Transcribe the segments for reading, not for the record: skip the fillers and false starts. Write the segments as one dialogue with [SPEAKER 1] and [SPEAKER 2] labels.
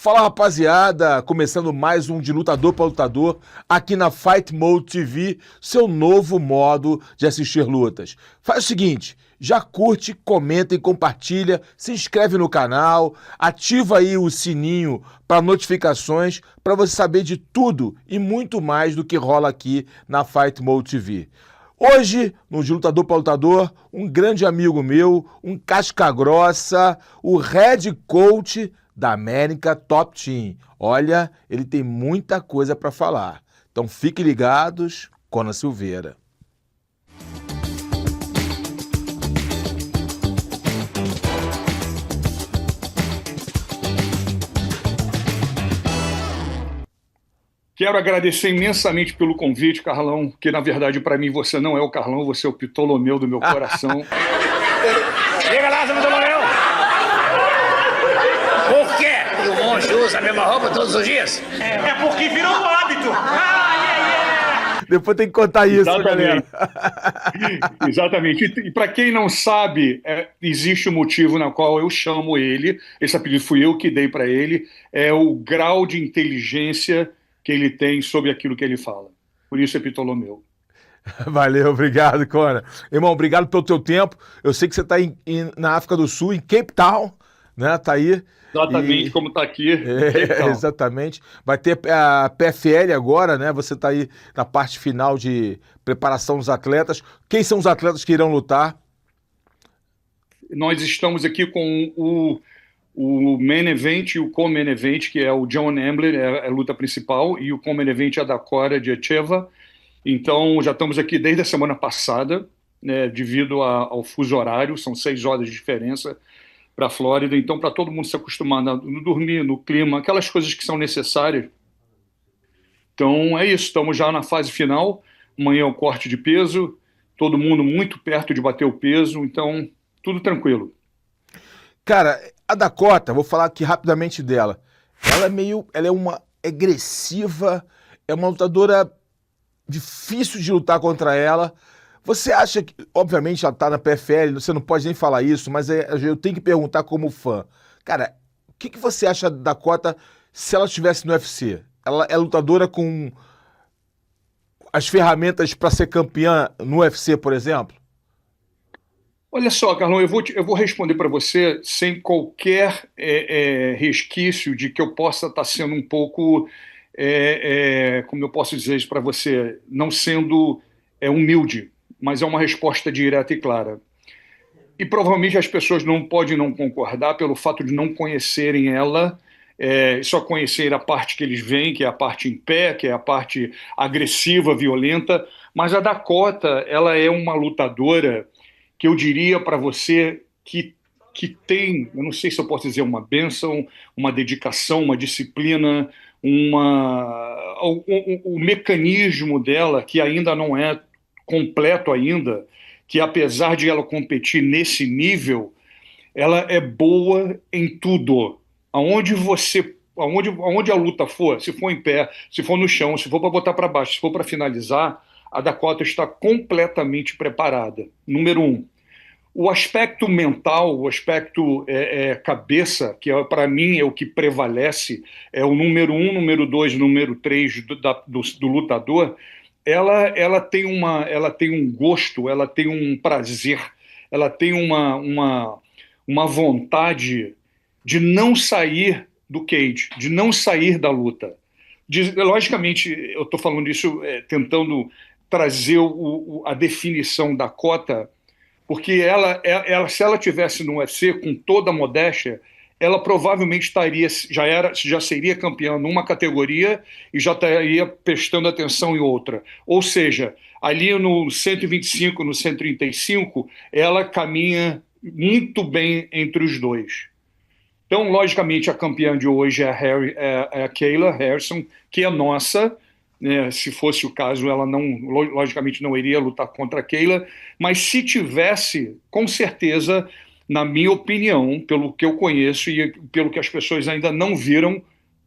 [SPEAKER 1] Fala, rapaziada, começando mais um de Lutador para Lutador aqui na Fight Mode TV, seu novo modo de assistir lutas. Faz o seguinte, já curte, comenta e compartilha, se inscreve no canal, ativa aí o sininho para notificações para você saber de tudo e muito mais do que rola aqui na Fight Mode TV. Hoje, no De Lutador para Lutador, um grande amigo meu, um casca grossa, o head coach da América Top Team. Olha, ele tem muita coisa para falar. Então fiquem ligados, Conan Silveira.
[SPEAKER 2] Quero agradecer imensamente pelo convite, Carlão, que na verdade para mim você não é o Carlão, você é o Ptolomeu do meu coração.
[SPEAKER 3] Chega lá, seu Ptolomeu! Por quê? O monge usa a mesma roupa todos os dias?
[SPEAKER 4] É porque virou um hábito.
[SPEAKER 1] Depois tem que contar isso,
[SPEAKER 2] Exatamente.
[SPEAKER 1] galera.
[SPEAKER 2] Exatamente. E para quem não sabe, existe um motivo na qual eu chamo ele, esse apelido fui eu que dei para ele, é o grau de inteligência que ele tem sobre aquilo que ele fala. Por isso é Ptolomeu.
[SPEAKER 1] Valeu, obrigado, Conan. Irmão, obrigado pelo teu tempo. Eu sei que você está na África do Sul, em Cape Town, né? Tá aí.
[SPEAKER 2] Exatamente como está aqui.
[SPEAKER 1] Exatamente. Vai ter a PFL agora, né? Você está aí na parte final de preparação dos atletas. Quem são os atletas que irão lutar?
[SPEAKER 2] Nós estamos aqui com o Main Event e o Co-Main Event, que é o John Ambler, é a luta principal, e o Co-Main Event é a Dakota Diacheva. Então, já estamos aqui desde a semana passada, né, devido ao fuso horário, são 6 horas de diferença para a Flórida. Então, para todo mundo se acostumar no dormir, no clima, aquelas coisas que são necessárias. Então, é isso, estamos já na fase final. Amanhã é o corte de peso, todo mundo muito perto de bater o peso, então, tudo tranquilo.
[SPEAKER 1] Cara, a Dakota, vou falar aqui rapidamente dela. Ela é uma agressiva, é uma lutadora difícil de lutar contra ela. Você acha que, obviamente, ela tá na PFL, você não pode nem falar isso, mas eu tenho que perguntar como fã. Cara, o que você acha da Dakota se ela estivesse no UFC? Ela é lutadora com as ferramentas para ser campeã no UFC, por exemplo?
[SPEAKER 2] Olha só, Carlão, eu vou responder para você sem qualquer resquício de que eu possa estar sendo um pouco, como eu posso dizer isso para você, não sendo humilde, mas é uma resposta direta e clara. E provavelmente as pessoas não podem não concordar pelo fato de não conhecerem ela, só conhecer a parte que eles veem, que é a parte em pé, que é a parte agressiva, violenta, mas a Dakota, ela é uma lutadora que eu diria para você que tem, eu não sei se eu posso dizer uma bênção, uma dedicação, uma disciplina, o mecanismo dela, que ainda não é completo ainda, que apesar de ela competir nesse nível, ela é boa em tudo. Aonde a luta for, se for em pé, se for no chão, se for para botar para baixo, se for para finalizar, a Dakota está completamente preparada. Número 1. O aspecto mental, o aspecto cabeça, que para mim é o que prevalece, é o número 1, número 2, número 3 do lutador, ela tem um gosto, ela tem um prazer, ela tem uma vontade de não sair do cage, de não sair da luta. Logicamente, eu estou falando isso tentando trazer a definição da Dakota, porque se ela tivesse no UFC com toda a modéstia, ela provavelmente já seria campeã numa categoria e já estaria prestando atenção em outra. Ou seja, ali no 125, no 135, ela caminha muito bem entre os dois. Então, logicamente, a campeã de hoje é a Kayla Harrison, que é nossa. Se fosse o caso, ela logicamente não iria lutar contra a Kayla, mas se tivesse, com certeza, na minha opinião, pelo que eu conheço e pelo que as pessoas ainda não viram,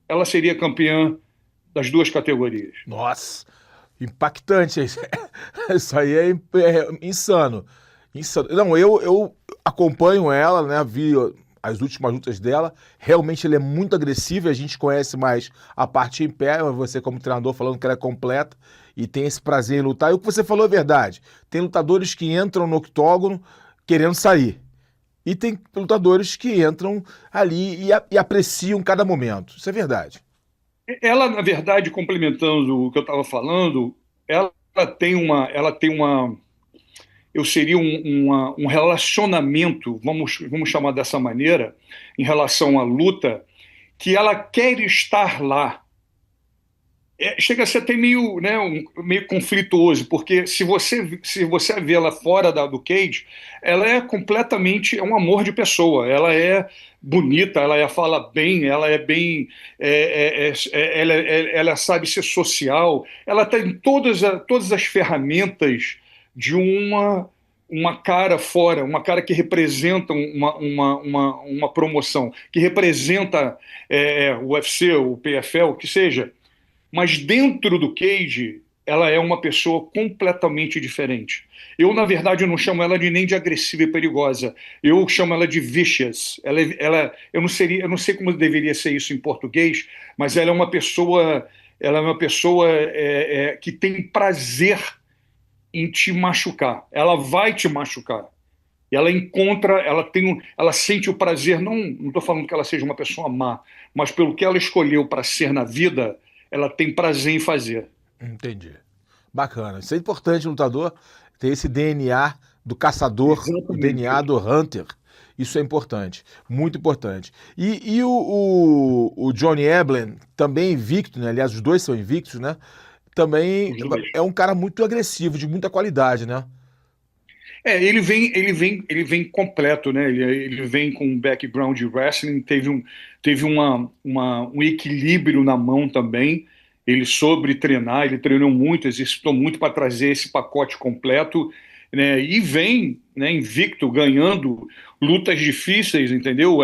[SPEAKER 2] ela seria campeã das duas categorias.
[SPEAKER 1] Nossa, impactante isso. Isso aí é insano. Não, eu acompanho ela, né? Vi as últimas lutas dela. Realmente ele é muito agressivo, a gente conhece mais a parte em pé, mas você como treinador falando que ela é completa e tem esse prazer em lutar. E o que você falou é verdade. Tem lutadores que entram no octógono querendo sair. E tem lutadores que entram ali e apreciam cada momento. Isso é verdade.
[SPEAKER 2] Ela, na verdade, complementando o que eu estava falando, ela tem uma eu seria um relacionamento, vamos chamar dessa maneira, em relação à luta, que ela quer estar lá. Chega a ser até meio, né, meio conflituoso, porque se você vê ela fora do cage, ela é completamente um amor de pessoa. Ela é bonita, fala bem, ela é bem, ela sabe ser social, ela tem todas as ferramentas de uma cara fora, uma cara que representa uma promoção, que representa o UFC, o PFL, o que seja. Mas dentro do cage, ela é uma pessoa completamente diferente. Eu, na verdade, não chamo ela nem de agressiva e perigosa. Eu chamo ela de vicious. Eu não sei como deveria ser isso em português, mas ela é uma pessoa, que tem prazer em te machucar. Ela vai te machucar. Ela encontra, ela sente o prazer. Não estou falando que ela seja uma pessoa má, mas pelo que ela escolheu para ser na vida, ela tem prazer em fazer.
[SPEAKER 1] Entendi. Bacana. Isso é importante, lutador, ter esse DNA do caçador,
[SPEAKER 2] Exatamente.
[SPEAKER 1] o DNA do hunter. Isso é importante, muito importante. E o Johnny Eblen, também invicto, né? Aliás, os dois são invictos, né? Também é um cara muito agressivo, de muita qualidade, né?
[SPEAKER 2] Ele vem completo, né? Ele vem com um background de wrestling, teve um equilíbrio na mão também. Ele soube treinar, ele treinou muito, exercitou muito para trazer esse pacote completo, né? E vem, né, invicto, ganhando lutas difíceis, entendeu?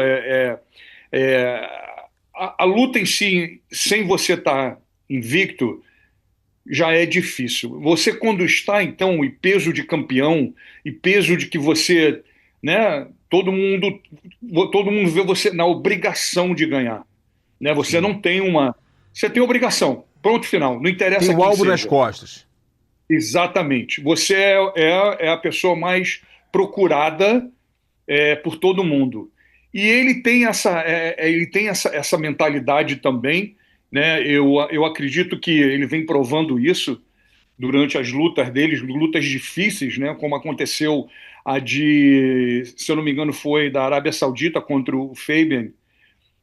[SPEAKER 2] A luta em si, sem você estar invicto, já é difícil. Você, quando está, então, em peso de campeão, e peso de que você, né, todo mundo vê você na obrigação de ganhar, né? Você não tem você tem obrigação. Pronto, final. Não interessa
[SPEAKER 1] Tem o
[SPEAKER 2] quem
[SPEAKER 1] alvo
[SPEAKER 2] seja.
[SPEAKER 1] nas costas.
[SPEAKER 2] Exatamente. Você é a pessoa mais procurada por todo mundo. E ele tem essa mentalidade também, né? Eu acredito que ele vem provando isso durante as lutas deles, lutas difíceis, né? Como aconteceu se eu não me engano, foi da Arábia Saudita contra o Fabian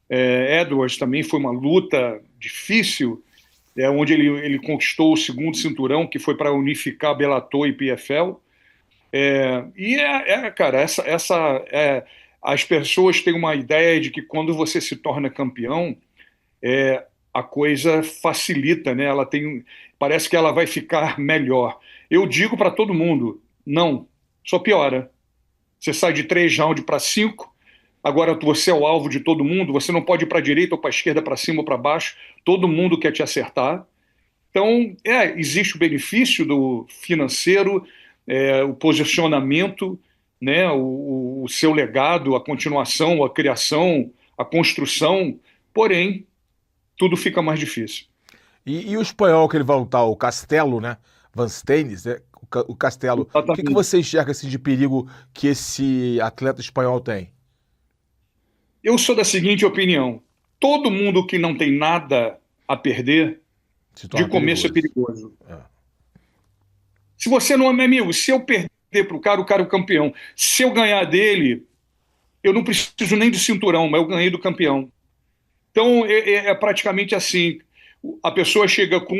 [SPEAKER 2] Edwards, também foi uma luta difícil, onde ele conquistou o segundo cinturão, que foi para unificar Bellator e PFL. Cara, as pessoas têm uma ideia de que quando você se torna campeão, a coisa facilita, né? Parece que ela vai ficar melhor. Eu digo para todo mundo, não, só piora. Você sai de 3 rounds para 5, agora você é o alvo de todo mundo, você não pode ir para a direita ou para a esquerda, para cima ou para baixo, todo mundo quer te acertar. Então, existe o benefício do financeiro, o posicionamento, né, o seu legado, a continuação, a criação, a construção, porém, tudo fica mais difícil.
[SPEAKER 1] E o espanhol que ele vai lutar, o Castelo, né? Van Stenis, né? O Castelo. O que você enxerga assim, de perigo que esse atleta espanhol tem?
[SPEAKER 2] Eu sou da seguinte opinião: todo mundo que não tem nada a perder, de começo é perigoso. Se você não é meu amigo, se eu perder para o cara é o campeão. Se eu ganhar dele, eu não preciso nem de cinturão, mas eu ganhei do campeão. Então é praticamente assim: a pessoa chega com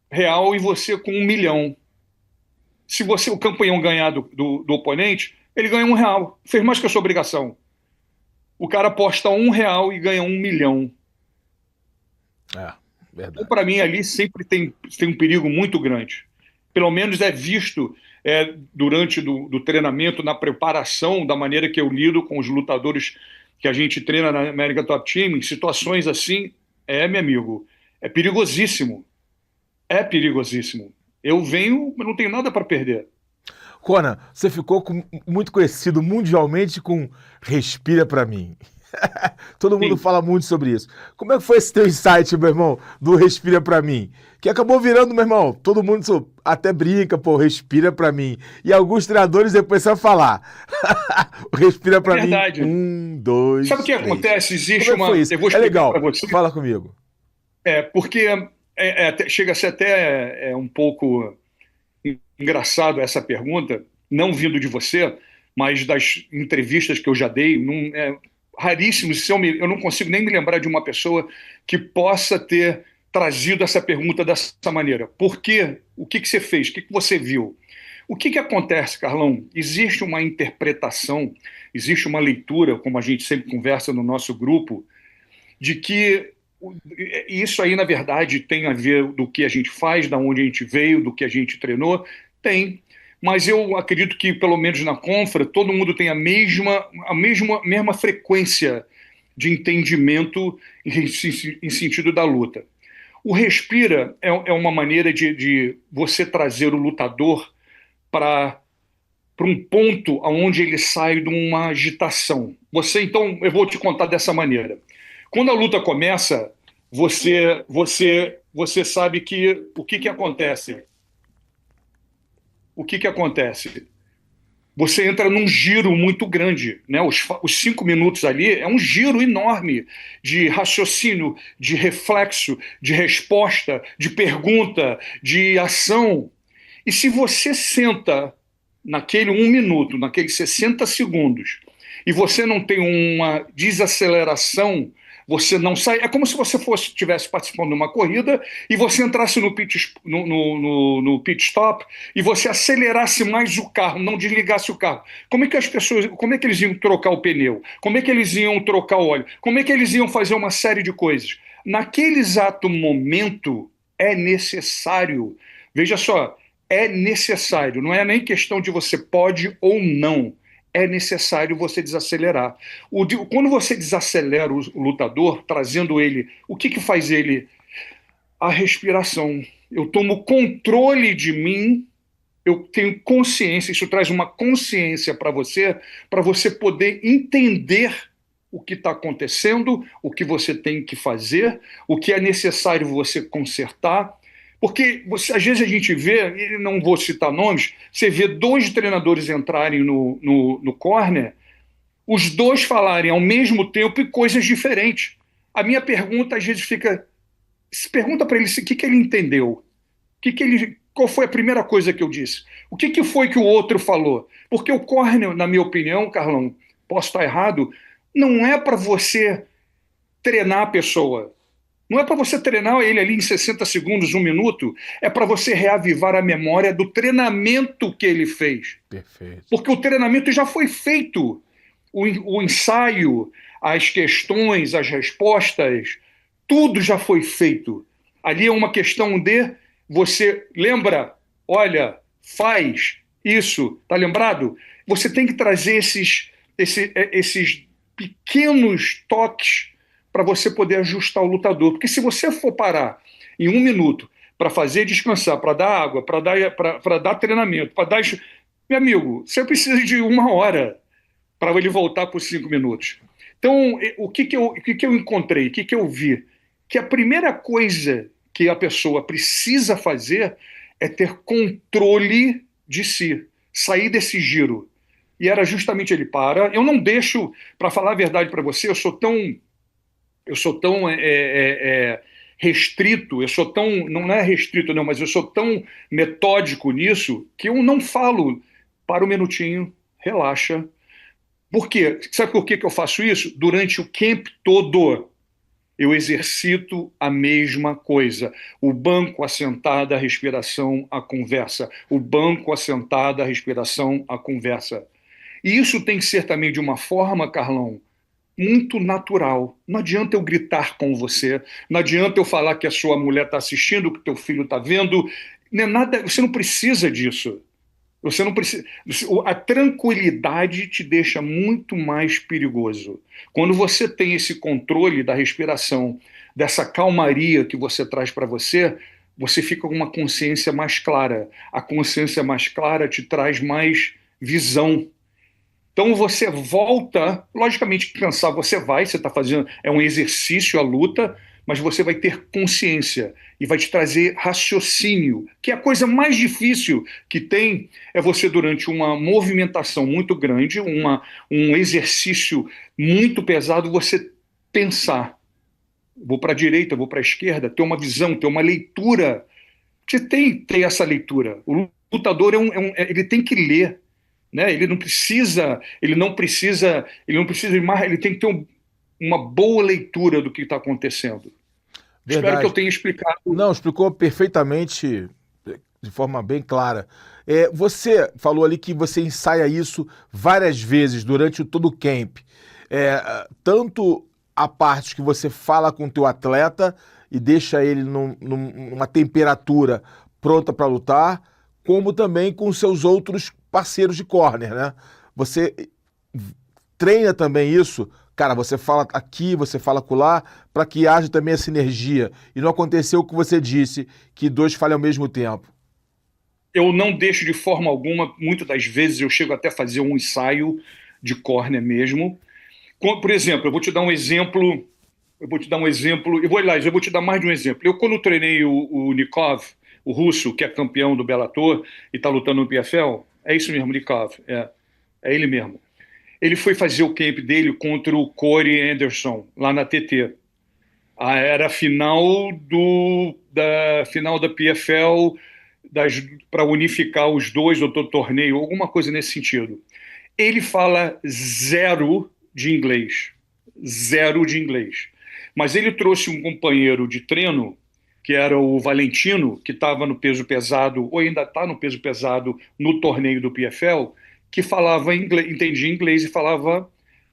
[SPEAKER 2] R$1 e você com 1 milhão. Se o campeão ganhar do oponente, ele ganha R$1, fez mais que a sua obrigação. O cara aposta R$1 e ganha 1 milhão.
[SPEAKER 1] Verdade.
[SPEAKER 2] Então, para mim, ali sempre tem um perigo muito grande. Pelo menos é visto durante do treinamento, na preparação, da maneira que eu lido com os lutadores que a gente treina na American Top Team, em situações assim, meu amigo, é perigosíssimo. É perigosíssimo. Eu não tenho nada para perder.
[SPEAKER 1] Conan, você ficou muito conhecido mundialmente com Respira Pra Mim. Todo mundo
[SPEAKER 2] Sim.
[SPEAKER 1] fala muito sobre isso. Como é que foi esse teu insight, meu irmão, do Respira Pra Mim? Que acabou virando, meu irmão, todo mundo até brinca, pô, Respira Pra Mim. E alguns treinadores depois vão falar. Respira Pra Mim.
[SPEAKER 2] Verdade.
[SPEAKER 1] 1, 2,
[SPEAKER 2] Sabe o que
[SPEAKER 1] 3.
[SPEAKER 2] acontece? Existe
[SPEAKER 1] Como é que foi isso?
[SPEAKER 2] Eu vou
[SPEAKER 1] É
[SPEAKER 2] explicar
[SPEAKER 1] legal.
[SPEAKER 2] para você.
[SPEAKER 1] Fala comigo.
[SPEAKER 2] Porque chega a ser até um pouco engraçado essa pergunta, não vindo de você, mas das entrevistas que eu já dei. Raríssimo, eu não consigo nem me lembrar de uma pessoa que possa ter trazido essa pergunta dessa maneira. Por quê? O que você fez? O que você viu? O que acontece, Carlão? Existe uma interpretação, existe uma leitura, como a gente sempre conversa no nosso grupo, de que isso aí, na verdade, tem a ver do que a gente faz, da onde a gente veio, do que a gente treinou. Tem. Mas eu acredito que, pelo menos na Confra, todo mundo tem a mesma frequência de entendimento em sentido da luta. O Respira é uma maneira de você trazer o lutador para um ponto onde ele sai de uma agitação. Então, eu vou te contar dessa maneira. Quando a luta começa, você sabe que o que acontece? O que acontece? Você entra num giro muito grande, né? Os 5 minutos ali é um giro enorme de raciocínio, de reflexo, de resposta, de pergunta, de ação. E se você senta naquele 1 minuto, naqueles 60 segundos, e você não tem uma desaceleração, você não sai. É como se você estivesse participando de uma corrida e você entrasse no pit stop e você acelerasse mais o carro, não desligasse o carro. Como é que eles iam trocar o pneu? Como é que eles iam trocar o óleo? Como é que eles iam fazer uma série de coisas? Naquele exato momento é necessário. Veja só, é necessário. Não é nem questão de você pode ou não. É necessário você desacelerar. Quando você desacelera o lutador, trazendo ele, o que faz ele? A respiração. Eu tomo controle de mim, eu tenho consciência, isso traz uma consciência para você poder entender o que está acontecendo, o que você tem que fazer, o que é necessário você consertar. Porque às vezes a gente vê, e não vou citar nomes, você vê 2 treinadores entrarem no corner, os 2 falarem ao mesmo tempo e coisas diferentes. A minha pergunta às vezes fica, pergunta para ele o que ele entendeu, qual foi a primeira coisa que eu disse, o que foi que o outro falou. Porque o corner, na minha opinião, Carlão, posso estar errado, não é para você treinar a pessoa. Não é para você treinar ele ali em 60 segundos, 1 minuto, é para você reavivar a memória do treinamento que ele fez.
[SPEAKER 1] Perfeito.
[SPEAKER 2] Porque o treinamento já foi feito. O ensaio, as questões, as respostas, tudo já foi feito. Ali é uma questão de você lembra, olha, faz isso, tá lembrado? Você tem que trazer esses pequenos toques para você poder ajustar o lutador. Porque se você for parar em 1 minuto para fazer descansar, para dar água, para dar treinamento, para dar... Meu amigo, você precisa de 1 hora para ele voltar por 5 minutos. Então, o que eu encontrei, o que eu vi? Que a primeira coisa que a pessoa precisa fazer é ter controle de si, sair desse giro. E era justamente ele para. Eu não deixo, para falar a verdade para você, eu sou tão restrito, não é restrito não, mas eu sou tão metódico nisso que eu não falo, para 1 minutinho, relaxa. Por quê? Sabe por que eu faço isso? Durante o camp todo, eu exercito a mesma coisa. O banco, a sentada, a respiração, a conversa. O banco, a sentada, a respiração, a conversa. E isso tem que ser também de uma forma, Carlão, muito natural. Não adianta eu gritar com você, não adianta eu falar que a sua mulher está assistindo, que o teu filho está vendo. Não é nada, você não precisa disso. Você não precisa. A tranquilidade te deixa muito mais perigoso. Quando você tem esse controle da respiração, dessa calmaria que você traz para você, você fica com uma consciência mais clara. A consciência mais clara te traz mais visão. Então você volta, logicamente cansar você está fazendo, é um exercício a luta, mas você vai ter consciência e vai te trazer raciocínio, que é a coisa mais difícil que tem, é você durante uma movimentação muito grande, um exercício muito pesado, você pensar. Vou para a direita, vou para a esquerda, ter uma visão, ter uma leitura. Você tem que ter essa leitura. O lutador ele tem que ler, né? Ele não precisa ir mais, ele tem que ter uma boa leitura do que está acontecendo.
[SPEAKER 1] Verdade.
[SPEAKER 2] Espero que eu tenha explicado.
[SPEAKER 1] Não, explicou perfeitamente, de forma bem clara. Você falou ali que você ensaia isso várias vezes durante todo o camp. Tanto a parte que você fala com o teu atleta e deixa ele numa temperatura pronta para lutar, como também com seus outros parceiros de corner, né? Você treina também isso, cara, você fala aqui, você fala acolá, para que haja também essa sinergia e não aconteceu o que você disse, que dois falem ao mesmo tempo.
[SPEAKER 2] Eu não deixo de forma alguma, muitas das vezes eu chego até a fazer um ensaio de corner mesmo. Por exemplo, eu vou te dar um exemplo, eu vou te dar mais de um exemplo. Eu, quando treinei o Nikov, o russo, que é campeão do Bellator e está lutando no PFL, é isso mesmo, Nikov, é ele mesmo. Ele foi fazer o camp dele contra o Corey Anderson, lá na TT. Era a final da PFL, para unificar os dois do torneio, alguma coisa nesse sentido. Ele fala zero de inglês. Mas ele trouxe um companheiro de treino, que era o Valentino, que estava no peso pesado, ou ainda está no peso pesado no torneio do PFL, que falava inglês, entendia inglês e falava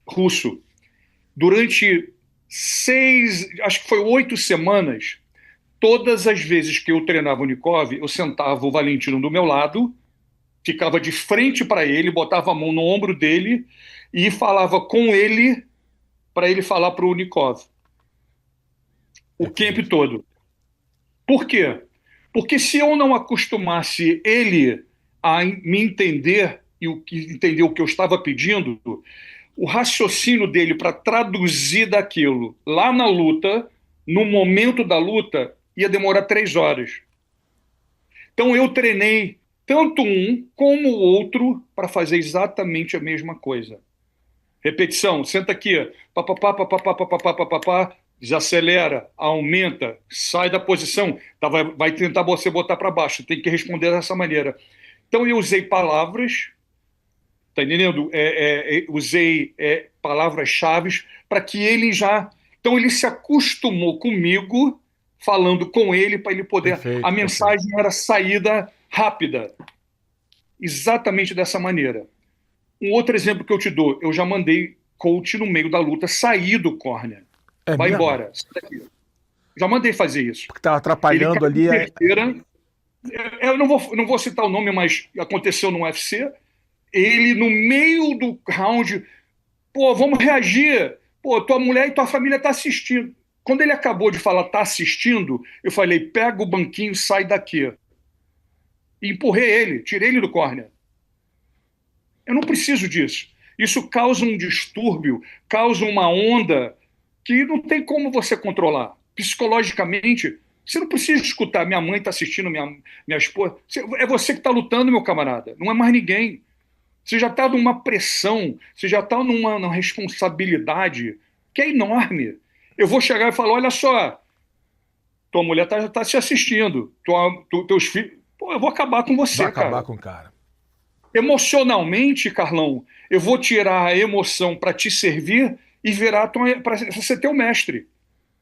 [SPEAKER 2] russo. Durante 8 semanas, todas as vezes que eu treinava o Nikov, eu sentava o Valentino do meu lado, ficava de frente para ele, botava a mão no ombro dele e falava com ele para ele falar para o Nikov. O camp todo. Por quê? Porque se eu não acostumasse ele a me entender e entender o que eu estava pedindo, o raciocínio dele para traduzir daquilo lá na luta, no momento da luta, ia demorar 3 horas. Então eu treinei tanto um como o outro para fazer exatamente a mesma coisa. Repetição, senta aqui, papapá, desacelera, aumenta, sai da posição, vai tentar você botar para baixo, tem que responder dessa maneira. Então eu usei palavras, tá entendendo? Usei palavras-chave para que ele já... Então ele se acostumou comigo, falando com ele, para ele poder...
[SPEAKER 1] Perfeito,
[SPEAKER 2] a mensagem era saída rápida. Exatamente dessa maneira. Um outro exemplo que eu te dou, eu já mandei coach no meio da luta sair do corner. Vai
[SPEAKER 1] mesmo?
[SPEAKER 2] embora. Sai daqui. Já mandei fazer isso.
[SPEAKER 1] Porque estava atrapalhando ali.
[SPEAKER 2] Eu não vou citar o nome, mas aconteceu no UFC. Ele, no meio do round, vamos reagir. Tua mulher e tua família tá assistindo. Quando ele acabou de falar tá assistindo, eu falei, pega o banquinho e sai daqui. E empurrei ele, tirei ele do corner. Eu não preciso disso. Isso causa um distúrbio, causa uma onda que não tem como você controlar. Psicologicamente, você não precisa escutar. Minha mãe está assistindo, minha esposa. É você que está lutando, meu camarada. Não é mais ninguém. Você já está numa pressão, você já está numa responsabilidade que é enorme. Eu vou chegar e falar, olha só, tua mulher está te assistindo, teus filhos... eu vou acabar com você,
[SPEAKER 1] vai
[SPEAKER 2] cara.
[SPEAKER 1] Acabar com o cara.
[SPEAKER 2] Emocionalmente, Carlão, eu vou tirar a emoção para te servir e virar para você ter o mestre.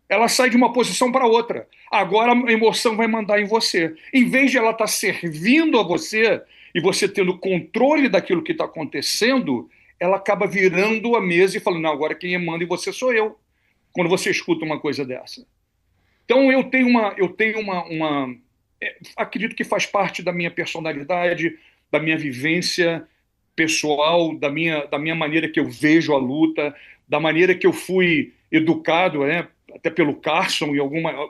[SPEAKER 2] Ela sai de uma posição para outra. Agora a emoção vai mandar em você. Em vez de ela estar servindo a você e você tendo controle daquilo que está acontecendo, ela acaba virando a mesa e falando, não, agora quem manda em você sou eu. Quando você escuta uma coisa dessa. Então eu tenho uma acredito que faz parte da minha personalidade, da minha vivência pessoal, da minha maneira que eu vejo a luta, da maneira que eu fui educado, né? até pelo Carson, e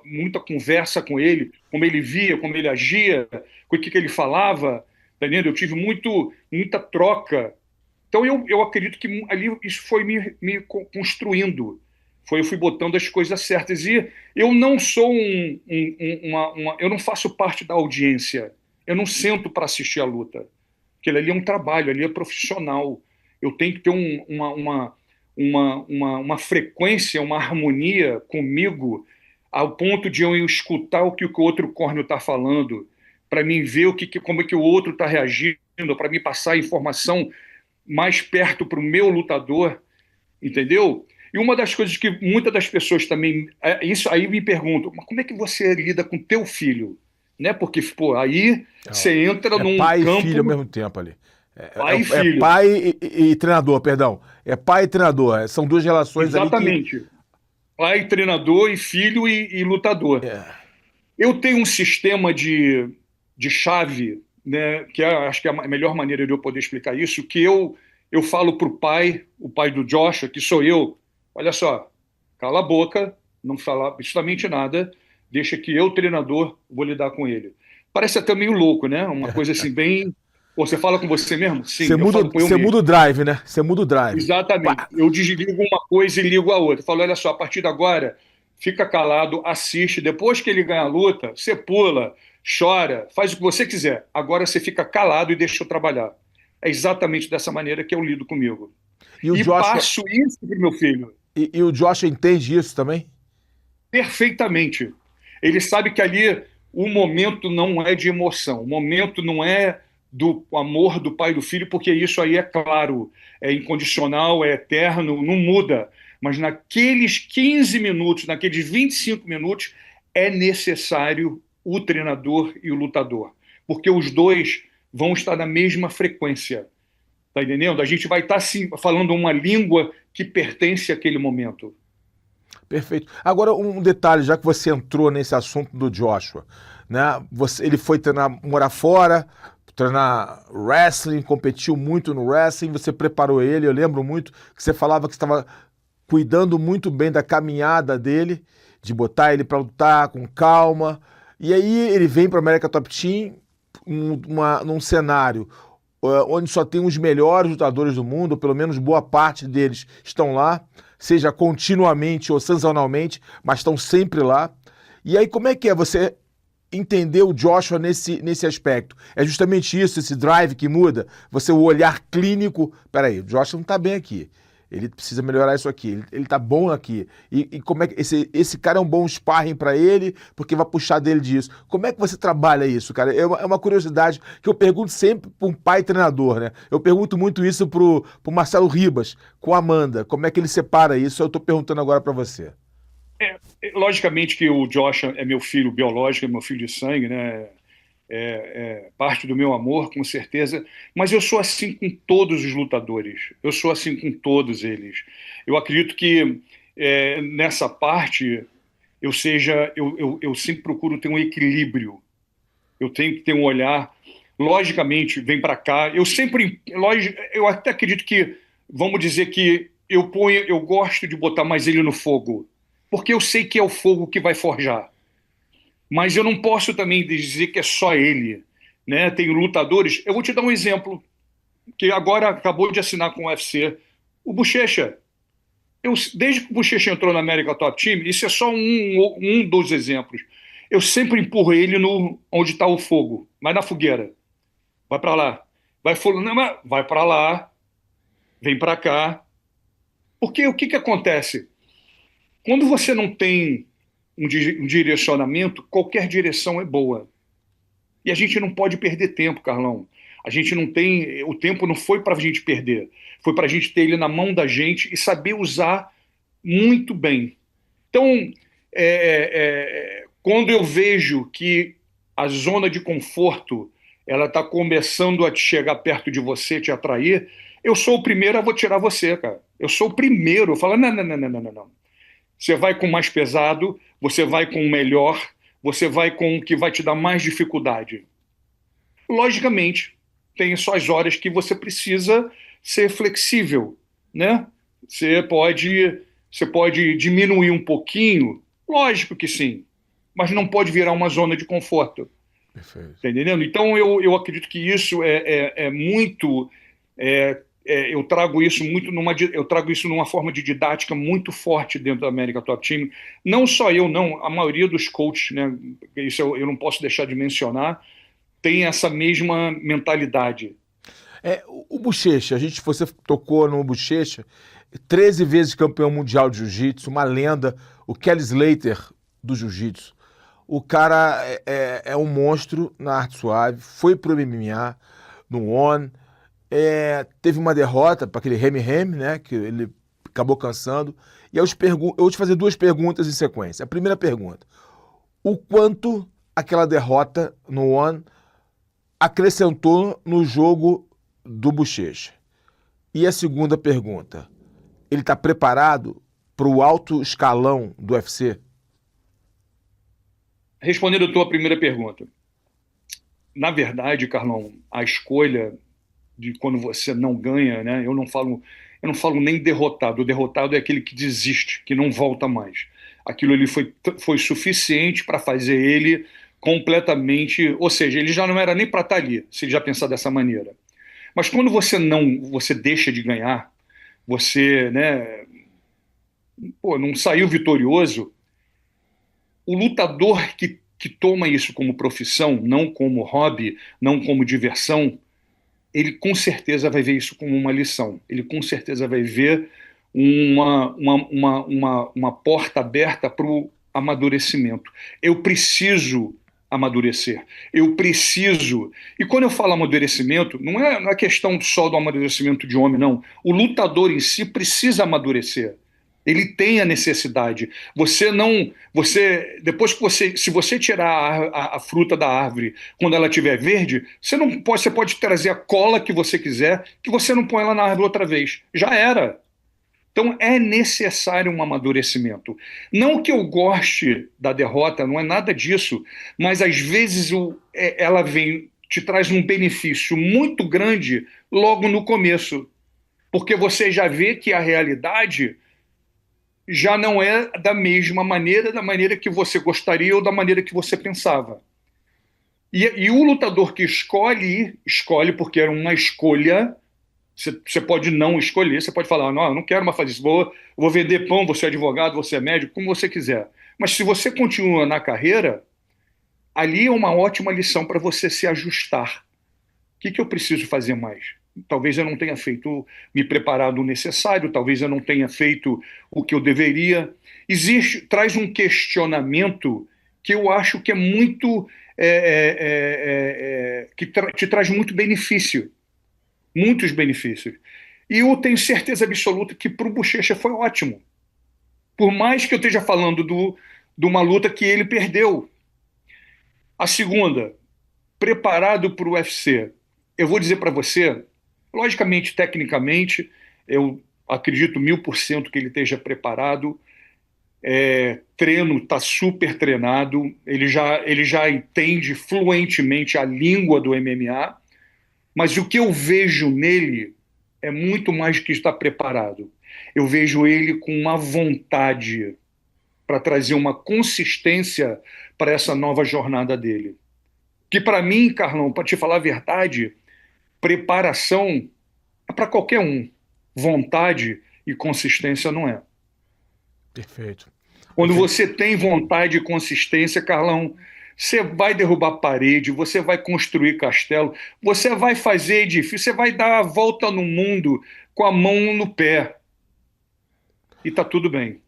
[SPEAKER 2] muita conversa com ele, como ele via, como ele agia, com o que ele falava, tá entendendo? Eu tive muita troca. Então eu acredito que ali isso foi me construindo. Eu fui botando as coisas certas. E eu não sou eu não faço parte da audiência. Eu não sento para assistir a luta. Porque ali é um trabalho, ali é profissional. Eu tenho que ter uma frequência, uma harmonia comigo, ao ponto de eu escutar o que o outro córneo está falando, para mim ver como é que o outro está reagindo, para me passar a informação mais perto para o meu lutador, entendeu? E uma das coisas que muitas das pessoas também, isso aí me perguntam, mas como é que você lida com teu filho? Né? Porque, pô, aí você entra num
[SPEAKER 1] pai
[SPEAKER 2] campo...
[SPEAKER 1] e filho ao mesmo tempo ali.
[SPEAKER 2] Pai e filho.
[SPEAKER 1] É pai e treinador, perdão. É pai e treinador. São duas relações.
[SPEAKER 2] Exatamente.
[SPEAKER 1] Ali que...
[SPEAKER 2] Pai, treinador, e filho e lutador. Eu tenho um sistema de chave, né, que acho que é a melhor maneira de eu poder explicar isso, que eu falo para o pai do Joshua, que sou eu, olha só, cala a boca, não fala absolutamente nada, deixa que eu, treinador, vou lidar com ele. Parece até meio louco, né? Uma coisa assim, bem... Pô, você fala com você mesmo? Sim,
[SPEAKER 1] você muda o drive, né? Você muda o drive.
[SPEAKER 2] Exatamente.
[SPEAKER 1] Pá.
[SPEAKER 2] Eu desligo uma coisa e ligo a outra. Falo, olha só, a partir de agora, fica calado, assiste. Depois que ele ganha a luta, você pula, chora, faz o que você quiser. Agora você fica calado e deixa eu trabalhar. É exatamente dessa maneira que eu lido comigo. E passo isso para o meu filho.
[SPEAKER 1] E o Joshua entende isso também?
[SPEAKER 2] Perfeitamente. Ele sabe que ali o momento não é de emoção. O momento não é do amor do pai e do filho, porque isso aí é claro, é incondicional, é eterno, não muda. Mas naqueles 15 minutos, naqueles 25 minutos, é necessário o treinador e o lutador, porque os dois vão estar na mesma frequência. Tá entendendo? A gente vai estar falando uma língua que pertence àquele momento.
[SPEAKER 1] Perfeito. Agora, um detalhe, já que você entrou nesse assunto do Joshua, né? Ele foi morar fora, treinar wrestling, competiu muito no wrestling, você preparou ele, eu lembro muito que você falava que estava cuidando muito bem da caminhada dele, de botar ele para lutar com calma, e aí ele vem para a America Top Team num cenário onde só tem os melhores lutadores do mundo, ou pelo menos boa parte deles estão lá, seja continuamente ou sazonalmente, mas estão sempre lá. E aí como é que é você entender o Joshua nesse aspecto? É justamente isso, esse drive que muda? O olhar clínico, peraí, o Joshua não está bem aqui, ele precisa melhorar isso aqui, ele está bom aqui, e como é que esse cara é um bom sparring para ele, porque vai puxar dele disso. Como é que você trabalha isso, cara? É uma curiosidade que eu pergunto sempre para um pai treinador, né? Eu pergunto muito isso pro Marcelo Ribas, com a Amanda, como é que ele separa isso? Eu estou perguntando agora para você.
[SPEAKER 2] Logicamente que o Joshua é meu filho biológico, é meu filho de sangue, né? É parte do meu amor, com certeza, mas eu sou assim com todos os lutadores, eu sou assim com todos eles. Eu acredito que nessa parte eu sempre procuro ter um equilíbrio, eu tenho que ter um olhar, logicamente, vem para cá, eu até acredito que, vamos dizer que eu gosto de botar mais ele no fogo, porque eu sei que é o fogo que vai forjar. Mas eu não posso também dizer que é só ele, né? Tem lutadores. Eu vou te dar um exemplo, que agora acabou de assinar com o UFC, o Bochecha. Desde que o Bochecha entrou na America Top Team, isso é só um dos exemplos. Eu sempre empurro ele onde está o fogo. Vai na fogueira. Vai para lá. Vai para lá. Vem para cá. Porque o que acontece? Quando você não tem um direcionamento, qualquer direção é boa. E a gente não pode perder tempo, Carlão. A gente não tem... O tempo não foi para a gente perder. Foi para a gente ter ele na mão da gente e saber usar muito bem. Então, quando eu vejo que a zona de conforto ela está começando a chegar perto de você, te atrair, eu sou o primeiro a vou tirar você, cara. Eu sou o primeiro. Eu falo, não. Você vai com o mais pesado, você vai com o melhor, você vai com o que vai te dar mais dificuldade. Logicamente, tem suas horas que você precisa ser flexível, né? Você pode Você pode diminuir um pouquinho? Lógico que sim, mas não pode virar uma zona de conforto.
[SPEAKER 1] Perfeito.
[SPEAKER 2] Tá entendendo? Então eu acredito que isso é muito. Eu trago isso numa forma de didática muito forte dentro da América Top Team. Não só eu, não, a maioria dos coaches, né? Isso eu não posso deixar de mencionar, tem essa mesma mentalidade.
[SPEAKER 1] O Bochecha, você tocou no Bochecha, 13 vezes campeão mundial de jiu-jitsu, uma lenda, o Kelly Slater do jiu-jitsu. O cara é um monstro na arte suave, foi pro MMA, no ONE, teve uma derrota para aquele Remy Remy, né, que ele acabou cansando. E eu vou te fazer 2 perguntas em sequência. A primeira pergunta, o quanto aquela derrota no ONE acrescentou no jogo do Bochecha? E a segunda pergunta, ele está preparado para o alto escalão do UFC?
[SPEAKER 2] Respondendo a tua primeira pergunta, na verdade, Carlão, a escolha de quando você não ganha, né? Eu não falo nem derrotado. O derrotado é aquele que desiste, que não volta mais. Aquilo ali foi suficiente para fazer ele completamente, ou seja, ele já não era nem para estar ali, se ele já pensar dessa maneira. Mas quando você deixa de ganhar, você, né, não saiu vitorioso. O lutador que toma isso como profissão, não como hobby, não como diversão, ele com certeza vai ver isso como uma lição. Ele com certeza vai ver uma porta aberta para o amadurecimento. Eu preciso amadurecer. Eu preciso. E quando eu falo amadurecimento, não é questão só do amadurecimento de homem, não. O lutador em si precisa amadurecer. Ele tem a necessidade. Depois que se você tirar a fruta da árvore quando ela estiver verde, você pode trazer a cola que você quiser, que você não põe ela na árvore outra vez. Já era. Então é necessário um amadurecimento. Não que eu goste da derrota, não é nada disso, mas às vezes ela te traz um benefício muito grande logo no começo, porque você já vê que a realidade já não é da maneira que você gostaria ou da maneira que você pensava. E o lutador que escolhe porque era uma escolha. Você pode não escolher, você pode falar, não, eu não quero mais fazer isso, vou vender pão, vou ser advogado, vou ser médico, como você quiser. Mas se você continua na carreira, ali é uma ótima lição para você se ajustar. O que eu preciso fazer mais? Talvez eu não tenha me preparado o necessário, talvez eu não tenha feito o que eu deveria. Traz um questionamento que eu acho que é muito, te traz muito benefício, muitos benefícios. E eu tenho certeza absoluta que para o Bochecha foi ótimo. Por mais que eu esteja falando de uma luta que ele perdeu. A segunda, preparado para o UFC. Eu vou dizer para você, logicamente, tecnicamente, eu acredito 1000% que ele esteja preparado. Treino, está super treinado, ele já entende fluentemente a língua do MMA, mas o que eu vejo nele é muito mais do que estar preparado. Eu vejo ele com uma vontade para trazer uma consistência para essa nova jornada dele. Que para mim, Carlão, para te falar a verdade, preparação é para qualquer um. Vontade e consistência não é.
[SPEAKER 1] Perfeito.
[SPEAKER 2] Quando você tem vontade e consistência, Carlão, você vai derrubar parede, você vai construir castelo, você vai fazer edifício, você vai dar a volta no mundo com a mão no pé. E tá tudo bem.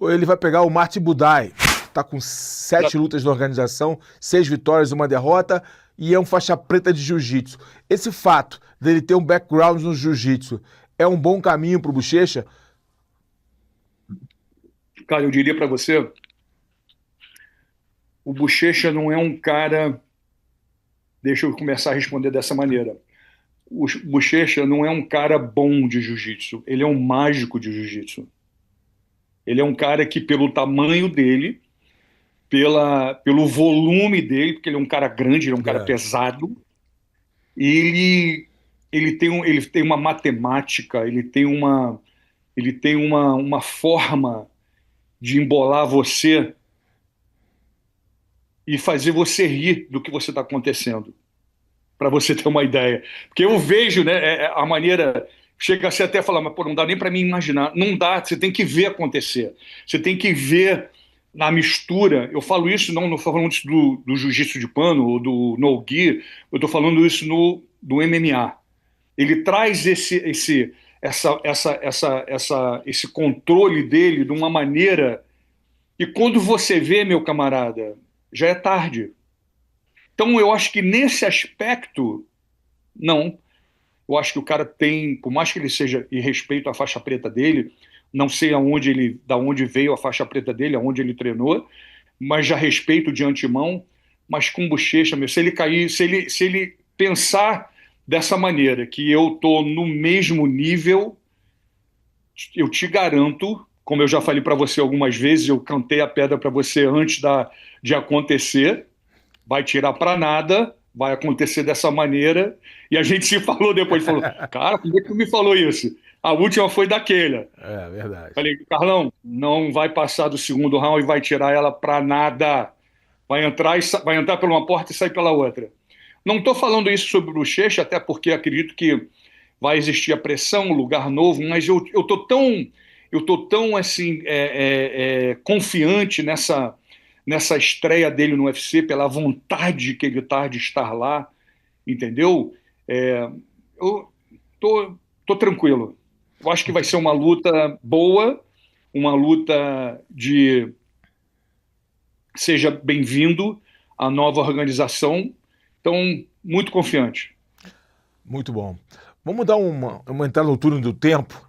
[SPEAKER 1] Ele vai pegar o Martin Buday, tá com 7 lutas na organização, 6 vitórias e 1 derrota, e é um faixa preta de jiu-jitsu. Esse fato dele ter um background no jiu-jitsu é um bom caminho pro Bochecha?
[SPEAKER 2] Cara, eu diria para você, o Bochecha não é um cara... Deixa eu começar a responder dessa maneira. O Bochecha não é um cara bom de jiu-jitsu, ele é um mágico de jiu-jitsu. Ele é um cara que, pelo tamanho dele, pelo volume dele, porque ele é um cara grande, ele é um cara pesado, ele tem uma matemática, ele tem uma ele tem uma forma de embolar você e fazer você rir do que você está acontecendo, para você ter uma ideia. Porque eu vejo, né, a maneira... Chega a ser até falar, mas pô, não dá nem para mim imaginar. Não dá, você tem que ver acontecer. Você tem que ver na mistura. Eu falo isso, não estou falando isso do jiu-jitsu de pano ou do no-gi, eu estou falando isso do MMA. Ele traz esse controle dele de uma maneira que quando você vê, meu camarada, já é tarde. Então eu acho que nesse aspecto, não. Eu acho que o cara tem, por mais que ele seja, e respeito a faixa preta dele, não sei da onde veio a faixa preta dele, aonde ele treinou, mas já respeito de antemão, mas com bochecha, meu, se ele cair, se ele pensar dessa maneira, que eu tô no mesmo nível, eu te garanto, como eu já falei para você algumas vezes, eu cantei a pedra para você antes de acontecer, vai tirar para nada, vai acontecer dessa maneira. E a gente se falou depois, falou, cara, como é que tu me falou isso? A última foi daquela.
[SPEAKER 1] É verdade.
[SPEAKER 2] Falei, Carlão, não vai passar do segundo round e vai tirar ela para nada. Vai entrar por uma porta e sair pela outra. Não estou falando isso sobre o Bochecha, até porque acredito que vai existir a pressão, um lugar novo, mas eu tô tão assim, confiante nessa estreia dele no UFC, pela vontade que ele está de estar lá, entendeu? Eu tô tranquilo. Eu acho que vai ser uma luta boa, uma luta de seja bem-vindo à nova organização. Então, muito confiante.
[SPEAKER 1] Muito bom. Vamos dar uma entrada no túnel do tempo,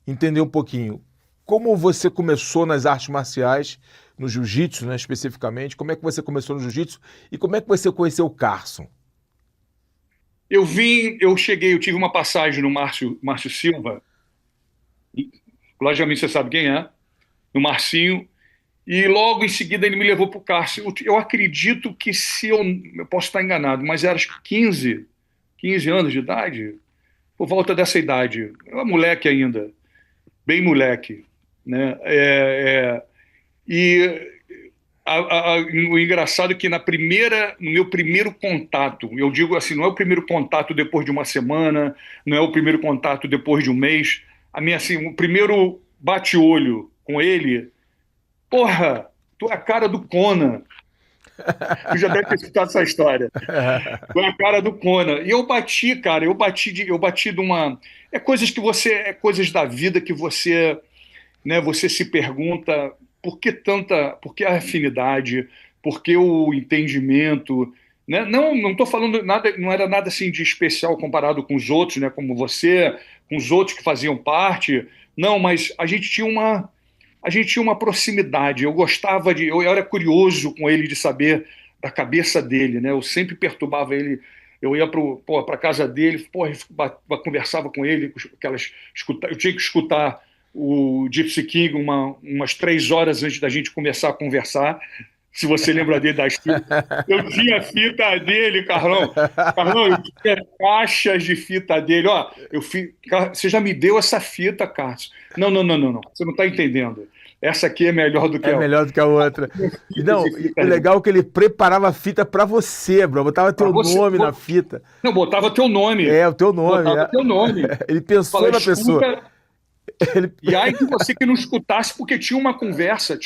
[SPEAKER 1] entender um pouquinho como você começou nas artes marciais, no jiu-jitsu, né, especificamente. Como é que você começou no jiu-jitsu e como é que você conheceu o Carson?
[SPEAKER 2] Eu tive uma passagem no Márcio Silva, logicamente você sabe quem é, no Marcinho, e logo em seguida ele me levou para o Carson. Eu acredito que eu posso estar enganado, mas era acho que 15 anos de idade, por volta dessa idade. Eu era moleque ainda, bem moleque, né? E o engraçado é que no meu primeiro contato, eu digo assim, não é o primeiro contato depois de uma semana, não é o primeiro contato depois de um mês, assim, o primeiro bate-olho com ele, porra, tu é a cara do Conan. Tu já deve ter escutado essa história. Tu é a cara do Conan. E eu bati, cara, eu bati de uma... É coisas da vida que você, né, você se pergunta por que a afinidade, por que o entendimento, né? Não estou falando nada, não era nada assim de especial comparado com os outros, né, como você, com os outros que faziam parte, não, mas a gente tinha uma proximidade, eu era curioso com ele de saber da cabeça dele, né? Eu sempre perturbava ele, eu ia para a casa dele, conversava com ele, eu tinha que escutar o Gypsy King umas 3 horas antes da gente começar a conversar, se você lembra dele das fitas. Eu tinha fita dele, Carlão. Carlão, eu tinha caixas de fita dele. Ó, você já me deu essa fita, Carlos. Não. Você não está entendendo. Essa aqui é melhor do que
[SPEAKER 1] É melhor do que a outra. Não, o legal é que ele preparava a fita pra você, bro. Botava teu nome na fita.
[SPEAKER 2] Não, botava teu nome.
[SPEAKER 1] O teu nome.
[SPEAKER 2] Botava teu nome.
[SPEAKER 1] Ele pensou na pessoa.
[SPEAKER 2] E aí que você que não escutasse, porque tinha uma conversa,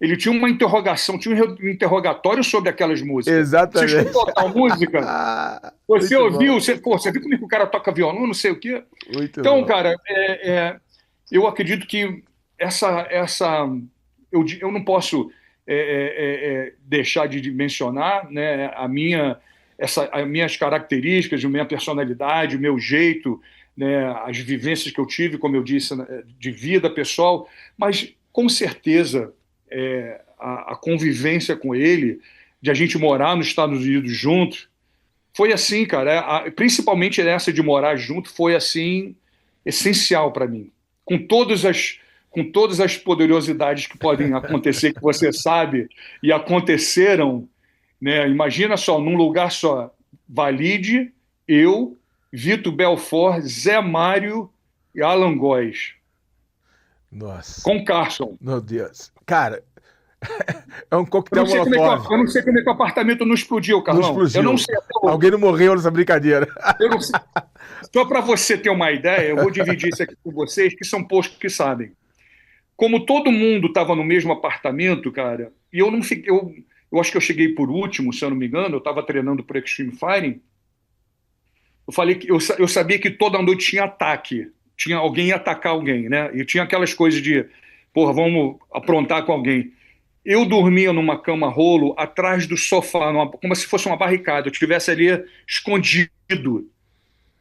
[SPEAKER 2] ele tinha uma interrogação, tinha um interrogatório sobre aquelas músicas.
[SPEAKER 1] Exatamente.
[SPEAKER 2] Você escutou tal música? Você ouviu? Você viu como é que o cara toca violão, não sei o quê?
[SPEAKER 1] Muito
[SPEAKER 2] então,
[SPEAKER 1] bom.
[SPEAKER 2] cara, eu acredito que eu não posso deixar de mencionar, né, as minhas características, a minha personalidade, o meu jeito, né, as vivências que eu tive, como eu disse, de vida pessoal, mas com certeza a convivência com ele, de a gente morar nos Estados Unidos juntos, foi assim, cara, principalmente essa de morar junto foi assim essencial para mim, com todas as poderosidades que podem acontecer, que você sabe, e aconteceram, né? Imagina só, num lugar só, Valide, eu, Vitor Belfort, Zé Mário e Alan Góes.
[SPEAKER 1] Nossa.
[SPEAKER 2] com o Carson.
[SPEAKER 1] Meu Deus. Cara, é um
[SPEAKER 2] Eu
[SPEAKER 1] coquetel
[SPEAKER 2] não sei como é
[SPEAKER 1] molotov.
[SPEAKER 2] eu não sei como é que o apartamento não explodiu,
[SPEAKER 1] Não
[SPEAKER 2] Carlão. Eu não
[SPEAKER 1] explodiu.
[SPEAKER 2] sei até hoje.
[SPEAKER 1] Alguém não morreu nessa brincadeira.
[SPEAKER 2] Eu não sei. Só para você ter uma ideia, eu vou dividir isso aqui com vocês, que são poucos que sabem. Como todo mundo estava no mesmo apartamento, cara, e eu não fiquei. Eu acho que eu cheguei por último, se eu não me engano, eu estava treinando por Extreme Fighting. Eu falei que eu sabia que toda noite tinha ataque. Tinha alguém ia atacar alguém, né? E tinha aquelas coisas de, porra, vamos aprontar com alguém. Eu dormia numa cama rolo atrás do sofá, como se fosse uma barricada. Eu estivesse ali escondido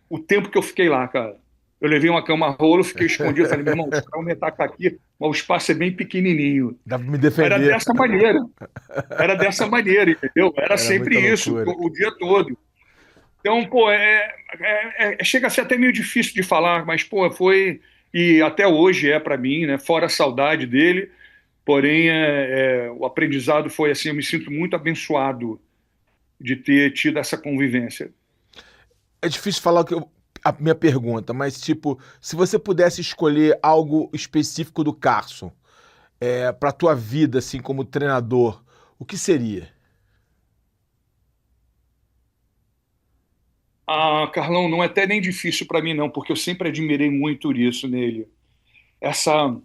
[SPEAKER 2] o tempo que eu fiquei lá, cara. Eu levei uma cama rolo, fiquei escondido. Falei, meu irmão, os caras vão me atacar aqui, mas o espaço é bem pequenininho.
[SPEAKER 1] Dá pra me
[SPEAKER 2] Era
[SPEAKER 1] defender.
[SPEAKER 2] dessa maneira. Era dessa maneira, entendeu? Era
[SPEAKER 1] Era
[SPEAKER 2] sempre
[SPEAKER 1] muita
[SPEAKER 2] isso,
[SPEAKER 1] loucura.
[SPEAKER 2] o dia todo. Então, pô, chega a ser até meio difícil de falar, mas, pô, foi, e até hoje é para mim, né? Fora a saudade dele, porém, o aprendizado foi assim, eu me sinto muito abençoado de ter tido essa convivência.
[SPEAKER 1] É difícil falar a minha pergunta, mas tipo, se você pudesse escolher algo específico do Carson, para tua vida, assim, como treinador, o que seria?
[SPEAKER 2] Ah, Carlão, não é até nem difícil para mim, não, porque eu sempre admirei muito isso nele. Essa,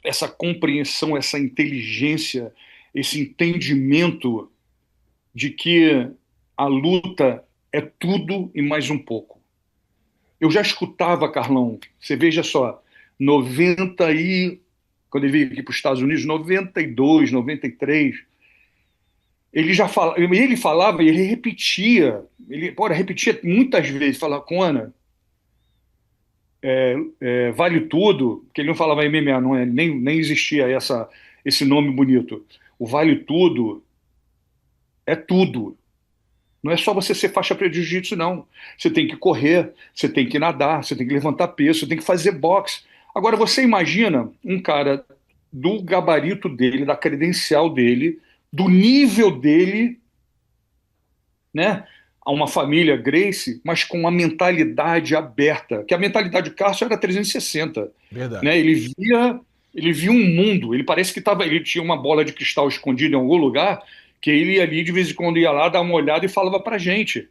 [SPEAKER 2] essa compreensão, essa inteligência, esse entendimento de que a luta é tudo e mais um pouco. Eu já escutava, Carlão, você veja só, 90 e... Quando ele veio aqui para os Estados Unidos, 92, 93, ele falava e ele repetia, repetia muitas vezes, falava, Conan, vale tudo, que ele não falava MMA, não nem existia esse nome bonito. O vale tudo é tudo. Não é só você ser faixa preta de jiu-jitsu, não. Você tem que correr, você tem que nadar, você tem que levantar peso, você tem que fazer boxe. Agora, você imagina um cara do gabarito dele, da credencial dele, do nível dele, né? A uma família Gracie, mas com uma mentalidade aberta, que a mentalidade do Cássio era 360,
[SPEAKER 1] Verdade.
[SPEAKER 2] né? Ele via um mundo, ele parece que ele tinha uma bola de cristal escondida em algum lugar, que ele ia ali, de vez em quando ia lá, dar uma olhada e falava pra gente.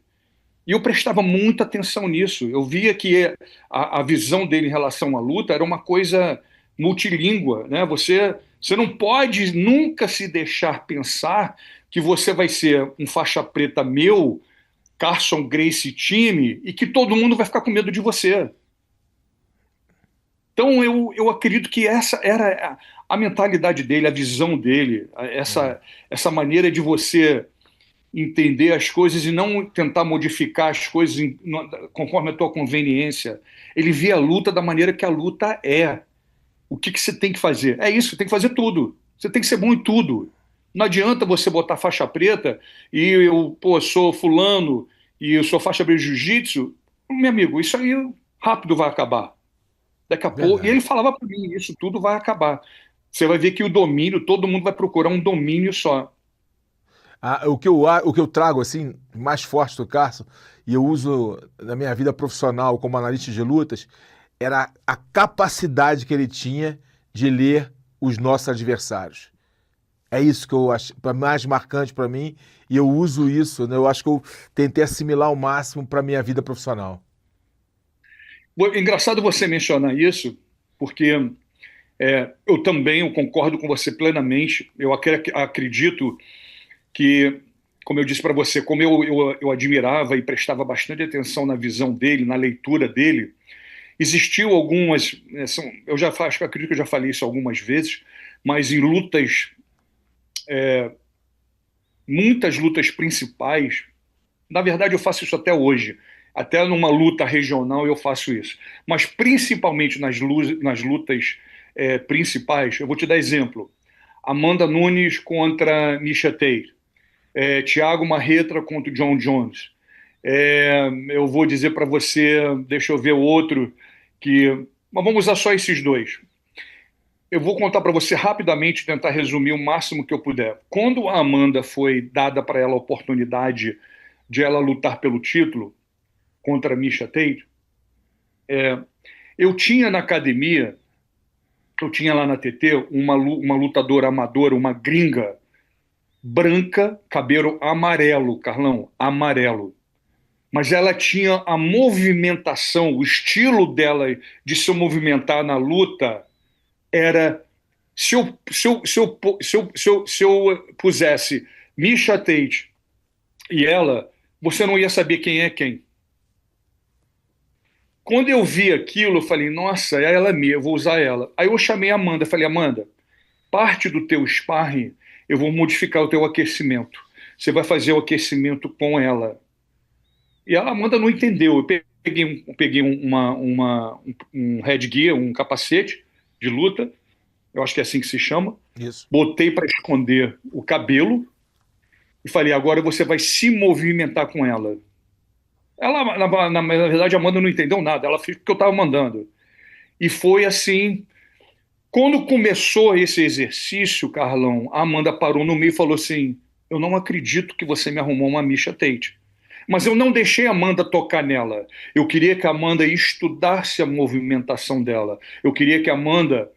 [SPEAKER 2] E eu prestava muita atenção nisso. Eu via que a visão dele em relação à luta era uma coisa multilíngua, né? Você não pode nunca se deixar pensar que você vai ser um faixa preta meu, Carson Gracie time, e que todo mundo vai ficar com medo de você. Então eu acredito que essa era a mentalidade dele, a visão dele, essa maneira de você entender as coisas e não tentar modificar as coisas conforme a tua conveniência. Ele vê a luta da maneira que a luta é. O que você tem que fazer? É isso, você tem que fazer tudo. Você tem que ser bom em tudo. Não adianta você botar faixa preta e eu, pô, sou fulano e eu sou faixa preta de jiu-jitsu. Meu amigo, isso aí rápido vai acabar. Daqui a pouco. E
[SPEAKER 1] Verdade.
[SPEAKER 2] ele falava para mim, isso tudo vai acabar. Você vai ver que o domínio, todo mundo vai procurar um domínio só.
[SPEAKER 1] O que eu trago assim mais forte do Carson e eu uso na minha vida profissional como analista de lutas era a capacidade que ele tinha de ler os nossos adversários. É isso que eu acho mais marcante para mim e eu uso isso, né? Eu acho que eu tentei assimilar ao máximo para minha vida profissional.
[SPEAKER 2] Engraçado você mencionar isso, porque eu concordo com você plenamente. Eu acredito que, como eu disse para você, como eu admirava e prestava bastante atenção na visão dele, na leitura dele, existiu algumas, acredito que eu já falei isso algumas vezes, mas em lutas, muitas lutas principais, na verdade eu faço isso até hoje, até numa luta regional eu faço isso, mas principalmente nas lutas principais, eu vou te dar exemplo, Amanda Nunes contra Miesha Tate, Thiago Marreta contra o John Jones. Eu vou dizer para você, deixa eu ver o outro, mas vamos usar só esses dois. Eu vou contar para você rapidamente, tentar resumir o máximo que eu puder. Quando a Amanda foi dada para ela a oportunidade de ela lutar pelo título contra a Miesha Tate, eu tinha na academia eu tinha lá na TT uma lutadora amadora, uma gringa, branca, cabelo amarelo, Carlão, amarelo. Mas ela tinha a movimentação, o estilo dela de se movimentar na luta era... Se eu pusesse Miesha Tate e ela, você não ia saber quem é quem. Quando eu vi aquilo, eu falei, nossa, é ela mesmo, eu vou usar ela. Aí eu chamei a Amanda, falei, Amanda, parte do teu sparring, eu vou modificar o teu aquecimento. Você vai fazer o aquecimento com ela. E a Amanda não entendeu. Eu peguei um headgear, um capacete de luta, eu acho que é assim que se chama,
[SPEAKER 1] Isso.
[SPEAKER 2] botei para esconder o cabelo e falei, agora você vai se movimentar com ela. Ela, na verdade, a Amanda não entendeu nada, ela fez o que eu estava mandando. E foi assim. Quando começou esse exercício, Carlão, a Amanda parou no meio e falou assim: eu não acredito que você me arrumou uma Miesha Tate. Mas eu não deixei a Amanda tocar nela. Eu queria que a Amanda estudasse a movimentação dela. Eu queria que a Amanda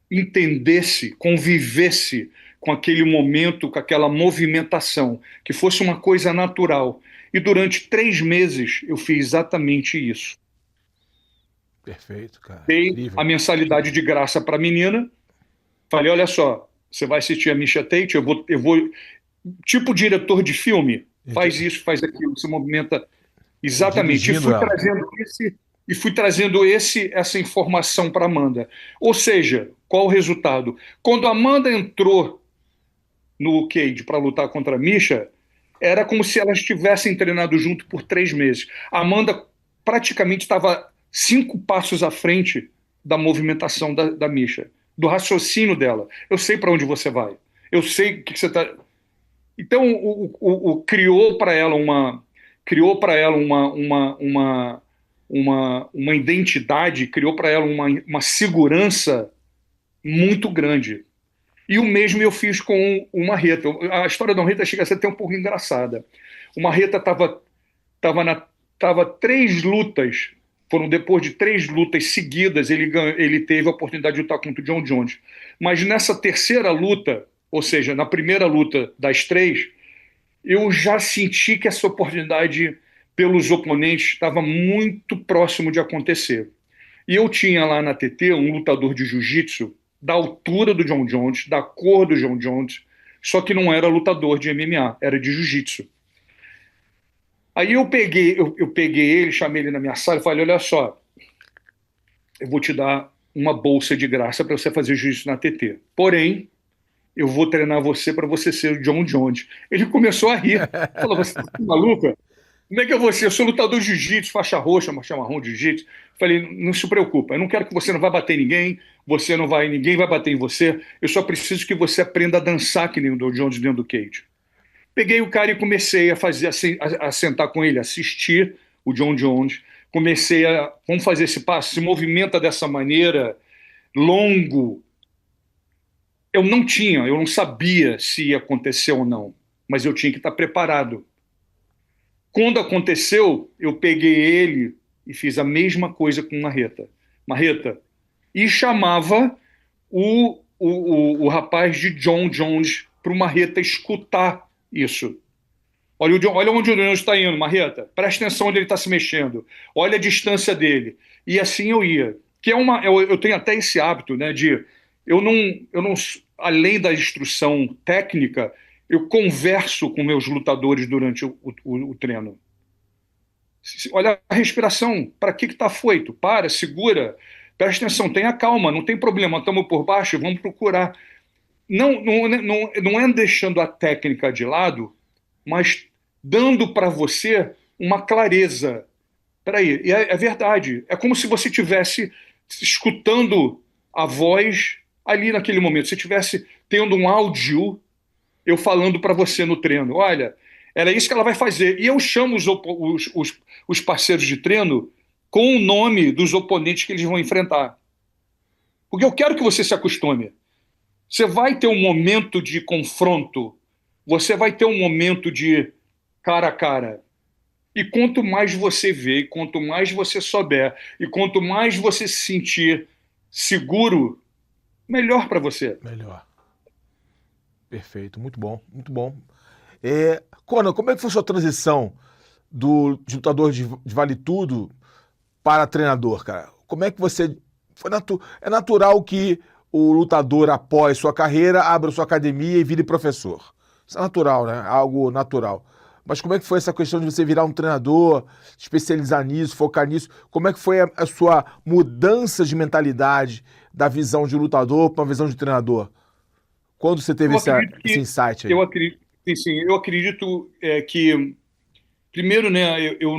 [SPEAKER 2] entendesse, convivesse com aquele momento, com aquela movimentação, que fosse uma coisa natural. E durante 3 meses eu fiz exatamente isso.
[SPEAKER 1] Perfeito, cara.
[SPEAKER 2] Dei
[SPEAKER 1] Incrível.
[SPEAKER 2] a mensalidade de graça para a menina. Falei, olha só, você vai assistir a Miesha Tate, eu vou... Tipo diretor de filme, faz isso, faz aquilo, se movimenta exatamente. E fui trazendo essa informação para Amanda. Ou seja, qual o resultado? Quando a Amanda entrou no cage para lutar contra a Miesha, era como se elas tivessem treinado junto por 3 meses. A Amanda praticamente estava 5 passos à frente da movimentação da Miesha, do raciocínio dela. Eu sei para onde você vai. Eu sei o que você está... Então, criou para ela uma identidade, criou para ela uma segurança muito grande. E o mesmo eu fiz com o Marreta. A história do Marreta chega a ser até um pouco engraçada. O Marreta estava 3 lutas, foram depois de 3 lutas seguidas, ele teve a oportunidade de lutar contra o John Jones. Mas nessa terceira luta, ou seja, na primeira luta das 3, eu já senti que essa oportunidade pelos oponentes estava muito próximo de acontecer. E eu tinha lá na TT um lutador de jiu-jitsu da altura do John Jones, da cor do John Jones, só que não era lutador de MMA, era de jiu-jitsu. Aí eu peguei ele, chamei ele na minha sala e falei, olha só, eu vou te dar uma bolsa de graça para você fazer jiu-jitsu na TT. Porém, eu vou treinar você para você ser o John Jones. Ele começou a rir. Falou, você tá maluca? Como é que eu vou ser? Eu sou lutador de jiu-jitsu, faixa roxa, faixa marrom de jiu-jitsu. Falei, não se preocupa, eu não quero que você não vá bater em ninguém, ninguém vai bater em você, eu só preciso que você aprenda a dançar que nem o John Jones dentro do cage. Peguei o cara e comecei a sentar com ele, assistir o John Jones, vamos fazer esse passo, se movimenta dessa maneira, longo. Eu não sabia se ia acontecer ou não, mas eu tinha que estar preparado. Quando aconteceu, eu peguei ele e fiz a mesma coisa com o Marreta. E chamava o rapaz de John Jones para o Marreta escutar isso. Olha onde o John Jones está indo, Marreta. Presta atenção onde ele está se mexendo. Olha a distância dele. E assim eu ia. Eu tenho até esse hábito, né, de... Eu não, além da instrução técnica, eu converso com meus lutadores durante o treino. Olha a respiração, para que está afoito? Para, segura, presta atenção, tenha calma, não tem problema, estamos por baixo, vamos procurar. Não é deixando a técnica de lado, mas dando para você uma clareza. Peraí, e é verdade, é como se você estivesse escutando a voz ali naquele momento, se estivesse tendo um áudio, eu falando para você no treino, olha, era isso que ela vai fazer. E eu chamo os parceiros de treino com o nome dos oponentes que eles vão enfrentar. Porque eu quero que você se acostume. Você vai ter um momento de confronto, você vai ter um momento de cara a cara. E quanto mais você vê, quanto mais você souber, e quanto mais você se sentir seguro, melhor para você.
[SPEAKER 1] Melhor. Perfeito, muito bom, muito bom. Conan, como é que foi a sua transição de lutador de vale tudo para treinador, cara? Como é que você... É natural que o lutador, após sua carreira, abra sua academia e vire professor. Isso é natural, né? Algo natural. Mas como é que foi essa questão de você virar um treinador, especializar nisso, focar nisso? Como é que foi a sua mudança de mentalidade da visão de lutador para uma visão de treinador? Quando você teve esse insight aí?
[SPEAKER 2] Eu acredito que, primeiro, né, eu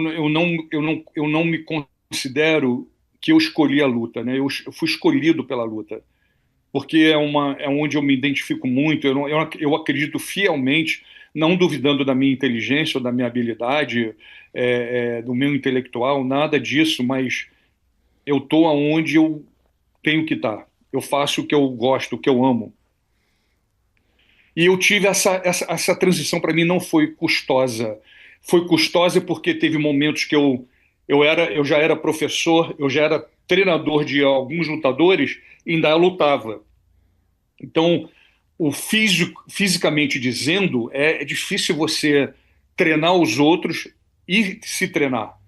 [SPEAKER 2] não me considero que eu escolhi a luta, né? Eu fui escolhido pela luta, porque é onde eu me identifico muito. Eu acredito fielmente, não duvidando da minha inteligência ou da minha habilidade, do meu intelectual, nada disso, mas eu estou onde eu tenho que estar. Eu faço o que eu gosto, o que eu amo. E eu tive essa transição, para mim não foi custosa. Foi custosa porque teve momentos que eu já era professor, eu já era treinador de alguns lutadores e ainda lutava. Então, fisicamente dizendo, é difícil você treinar os outros e se treinar.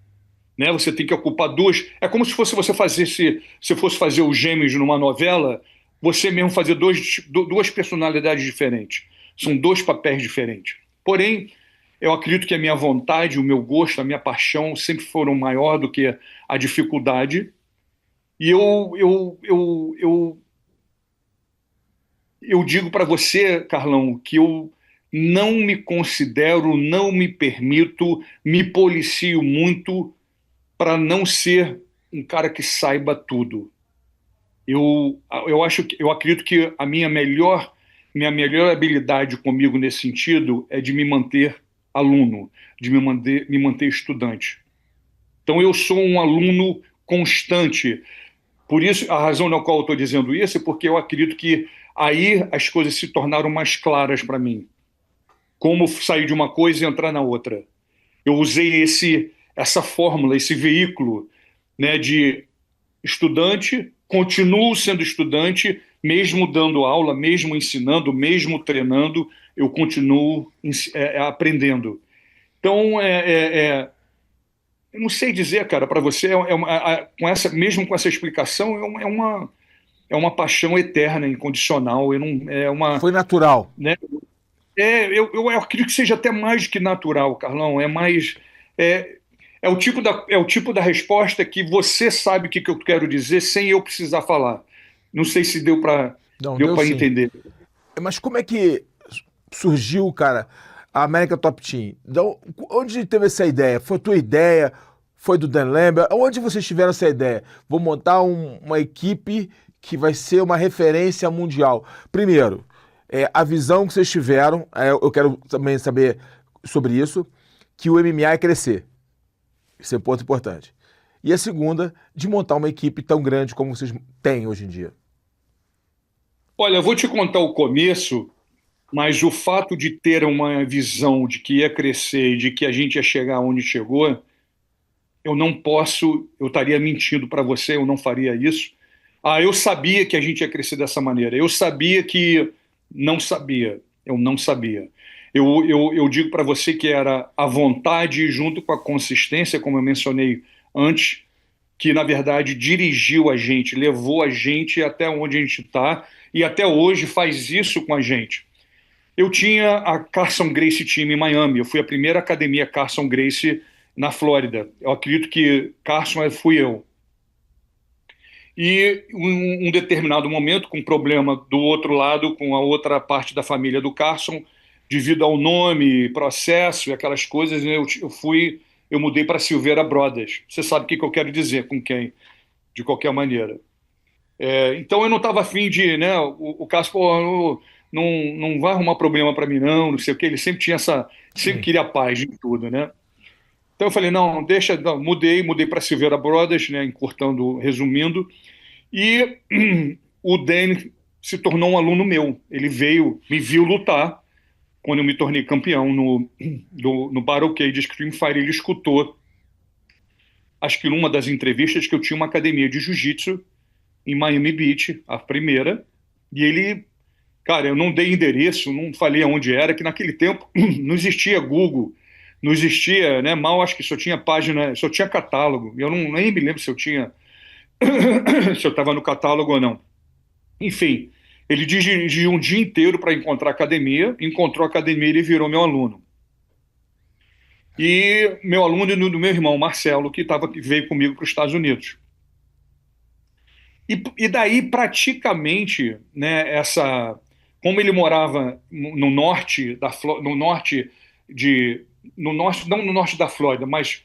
[SPEAKER 2] Né? Você tem que ocupar duas. É como se fosse você se fosse fazer os Gêmeos numa novela, você mesmo fazer duas personalidades diferentes. São dois papéis diferentes. Porém, eu acredito que a minha vontade, o meu gosto, a minha paixão sempre foram maior do que a dificuldade. E eu digo para você, Carlão, que eu não me considero, não me permito, me policio muito para não ser um cara que saiba tudo. Eu acredito que a minha melhor habilidade comigo nesse sentido é de me manter aluno, de me manter estudante. Então eu sou um aluno constante. Por isso, a razão na qual eu estou dizendo isso é porque eu acredito que aí as coisas se tornaram mais claras para mim. Como sair de uma coisa e entrar na outra. Eu usei essa fórmula, esse veículo, né, de estudante, continuo sendo estudante, mesmo dando aula, mesmo ensinando, mesmo treinando, eu continuo aprendendo. Então, eu não sei dizer, cara, para você, mesmo com essa explicação, é uma paixão eterna, incondicional.
[SPEAKER 1] Foi natural.
[SPEAKER 2] Né? Eu acredito que seja até mais que natural, Carlão. É o tipo da resposta que você sabe o que eu quero dizer sem eu precisar falar. Não sei se deu para entender.
[SPEAKER 1] Mas como é que surgiu, cara, a American Top Team? Então, onde teve essa ideia? Foi tua ideia? Foi do Dan Lambert? Onde vocês tiveram essa ideia? Vou montar uma equipe que vai ser uma referência mundial. Primeiro, a visão que vocês tiveram, eu quero também saber sobre isso, que o MMA é crescer. Isso é um ponto importante. E a segunda, de montar uma equipe tão grande como vocês têm hoje em dia.
[SPEAKER 2] Olha, eu vou te contar o começo, mas o fato de ter uma visão de que ia crescer e de que a gente ia chegar onde chegou, eu estaria mentindo para você, eu não faria isso. Eu sabia que a gente ia crescer dessa maneira. Eu sabia que eu não sabia. Eu digo para você que era a vontade junto com a consistência, como eu mencionei antes, que na verdade dirigiu a gente, levou a gente até onde a gente está e até hoje faz isso com a gente. Eu tinha a Carson Gracie Team em Miami, eu fui a primeira academia Carson Gracie na Flórida. Eu acredito que Carson fui eu. E em um determinado momento, com problema do outro lado, com a outra parte da família do Carson, devido ao nome, processo e aquelas coisas, eu mudei para Silveira Brothers. Você sabe o que eu quero dizer com quem, de qualquer maneira. Então eu não estava afim de, né, o Carson, não vai arrumar problema para mim não sei o que, ele sempre tinha sempre queria paz em tudo, né? Então eu falei, mudei para Silveira Brothers, né, encurtando, resumindo, e o Dan se tornou um aluno meu. Ele me viu lutar, quando eu me tornei campeão no Battle Cage Extreme Fire, ele escutou, acho que numa das entrevistas, que eu tinha uma academia de jiu-jitsu em Miami Beach, a primeira, E ele, cara, eu não dei endereço, não falei aonde era, que naquele tempo não existia Google, não existia, né? Mal acho que só tinha página, só tinha catálogo. Eu não nem me lembro se eu tinha, se eu estava no catálogo ou não. Enfim, ele dirigiu um dia inteiro para encontrar a academia, encontrou a academia e ele virou meu aluno. E meu aluno do meu irmão, Marcelo, que veio comigo para os Estados Unidos. E daí, praticamente, né, como ele morava no norte no norte não no norte da Flórida, mas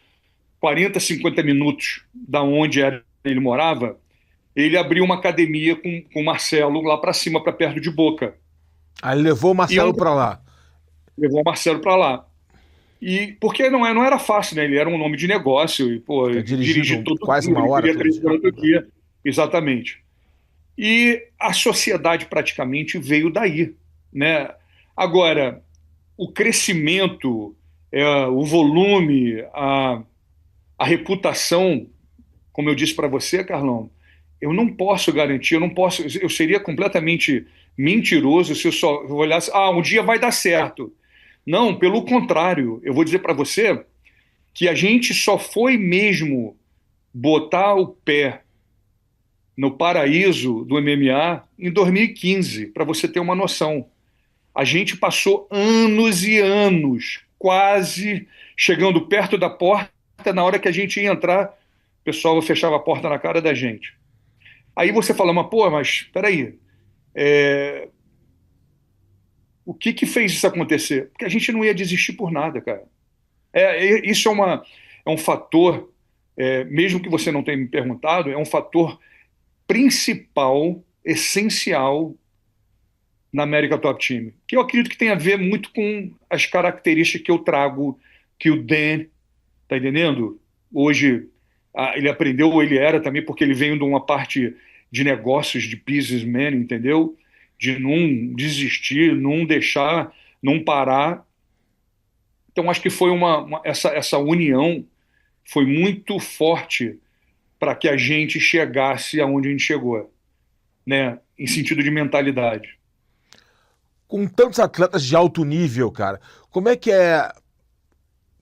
[SPEAKER 2] 40, 50 minutos da onde ele morava, ele abriu uma academia com o Marcelo lá para cima, para perto de Boca.
[SPEAKER 1] Aí levou o
[SPEAKER 2] E eu
[SPEAKER 1] Marcelo pra lá.
[SPEAKER 2] levou o Marcelo para lá. E porque não era fácil, né? Ele era um nome de negócio e, pô,
[SPEAKER 1] Fica
[SPEAKER 2] dirigir
[SPEAKER 1] dirigindo
[SPEAKER 2] todo
[SPEAKER 1] quase
[SPEAKER 2] dia,
[SPEAKER 1] uma
[SPEAKER 2] ele
[SPEAKER 1] hora
[SPEAKER 2] queria
[SPEAKER 1] todo
[SPEAKER 2] 3
[SPEAKER 1] dia.
[SPEAKER 2] horas do dia. Exatamente. E a sociedade praticamente veio daí, né? Agora, o crescimento, o volume, a reputação, como eu disse para você, Carlão, eu não posso garantir, eu seria completamente mentiroso se eu só olhasse, um dia vai dar certo. Não, pelo contrário, eu vou dizer para você que a gente só foi mesmo botar o pé no paraíso do MMA em 2015, para você ter uma noção. A gente passou anos e anos, quase chegando perto da porta, na hora que a gente ia entrar, o pessoal fechava a porta na cara da gente. Aí você fala, mas pô, mas espera aí, o que fez isso acontecer? Porque a gente não ia desistir por nada, cara. Isso é um fator, mesmo que você não tenha me perguntado, é um fator principal, essencial na América Top Team, que eu acredito que tem a ver muito com as características que eu trago, que o Dan, tá entendendo? Hoje, ele aprendeu, ou ele era também, porque ele veio de uma parte de negócios, de businessman, entendeu? De não desistir, não deixar, não parar. Então, acho que foi essa união foi muito forte para que a gente chegasse aonde a gente chegou, né? Em sentido de mentalidade.
[SPEAKER 1] Com tantos atletas de alto nível, cara, como é que é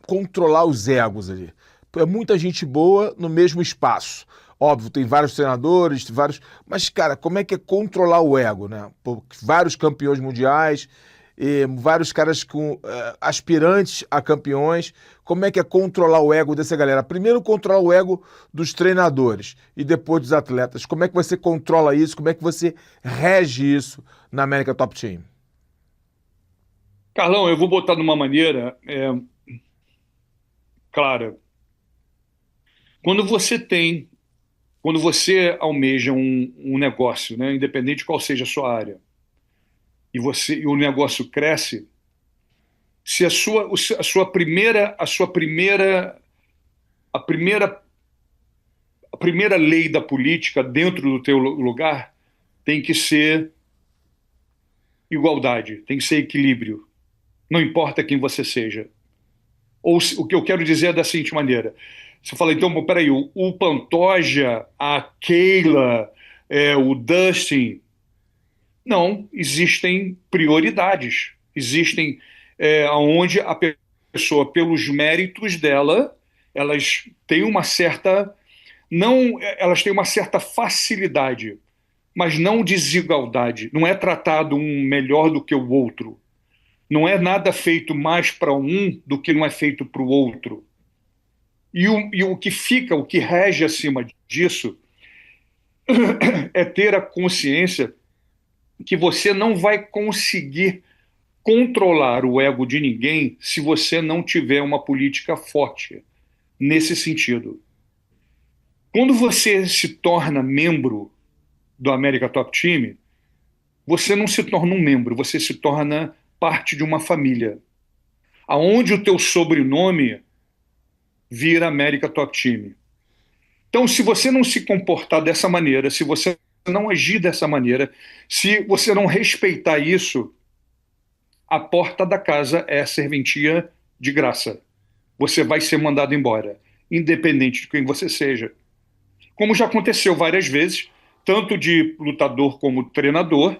[SPEAKER 1] controlar os egos ali? É muita gente boa no mesmo espaço. Óbvio, tem vários treinadores, vários. Mas, cara, como é que é controlar o ego, né? Vários campeões mundiais, vários caras com aspirantes a campeões. Como é que é controlar o ego dessa galera? Primeiro controlar o ego dos treinadores e depois dos atletas. Como é que você controla isso? Como é que você rege isso na América Top Team?
[SPEAKER 2] Carlão, eu vou botar de uma maneira clara. Quando você almeja um negócio, né, independente de qual seja a sua área, e o negócio cresce, se a primeira lei da política dentro do teu lugar tem que ser igualdade, tem que ser equilíbrio. Não importa quem você seja. Ou o que eu quero dizer é da seguinte maneira. Você fala, então, peraí, o Pantoja, a Keila, o Dustin. Não, existem prioridades. Existem onde a pessoa, pelos méritos dela, elas têm uma certa. Não, elas têm uma certa facilidade, mas não desigualdade. Não é tratado um melhor do que o outro. Não é nada feito mais para um do que não é feito para o outro. E o que rege acima disso é ter a consciência que você não vai conseguir controlar o ego de ninguém se você não tiver uma política forte nesse sentido. Quando você se torna membro do América Top Team, você não se torna um membro, você se torna parte de uma família, aonde o teu sobrenome vira América Top Team. Então, se você não se comportar dessa maneira, se você não agir dessa maneira, se você não respeitar isso, a porta da casa é a serventia de graça. Você vai ser mandado embora, independente de quem você seja. Como já aconteceu várias vezes, tanto de lutador como treinador,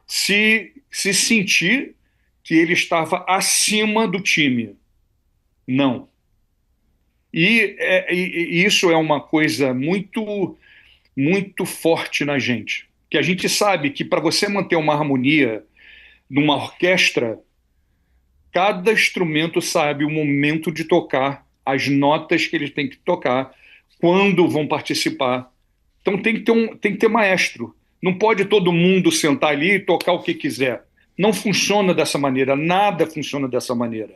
[SPEAKER 2] se sentir que ele estava acima do time. Não. E isso é uma coisa muito, muito forte na gente. Que a gente sabe que para você manter uma harmonia numa orquestra, cada instrumento sabe o momento de tocar, as notas que ele tem que tocar, quando vão participar. Então tem que ter maestro. Não pode todo mundo sentar ali e tocar o que quiser. Não funciona dessa maneira, nada funciona dessa maneira.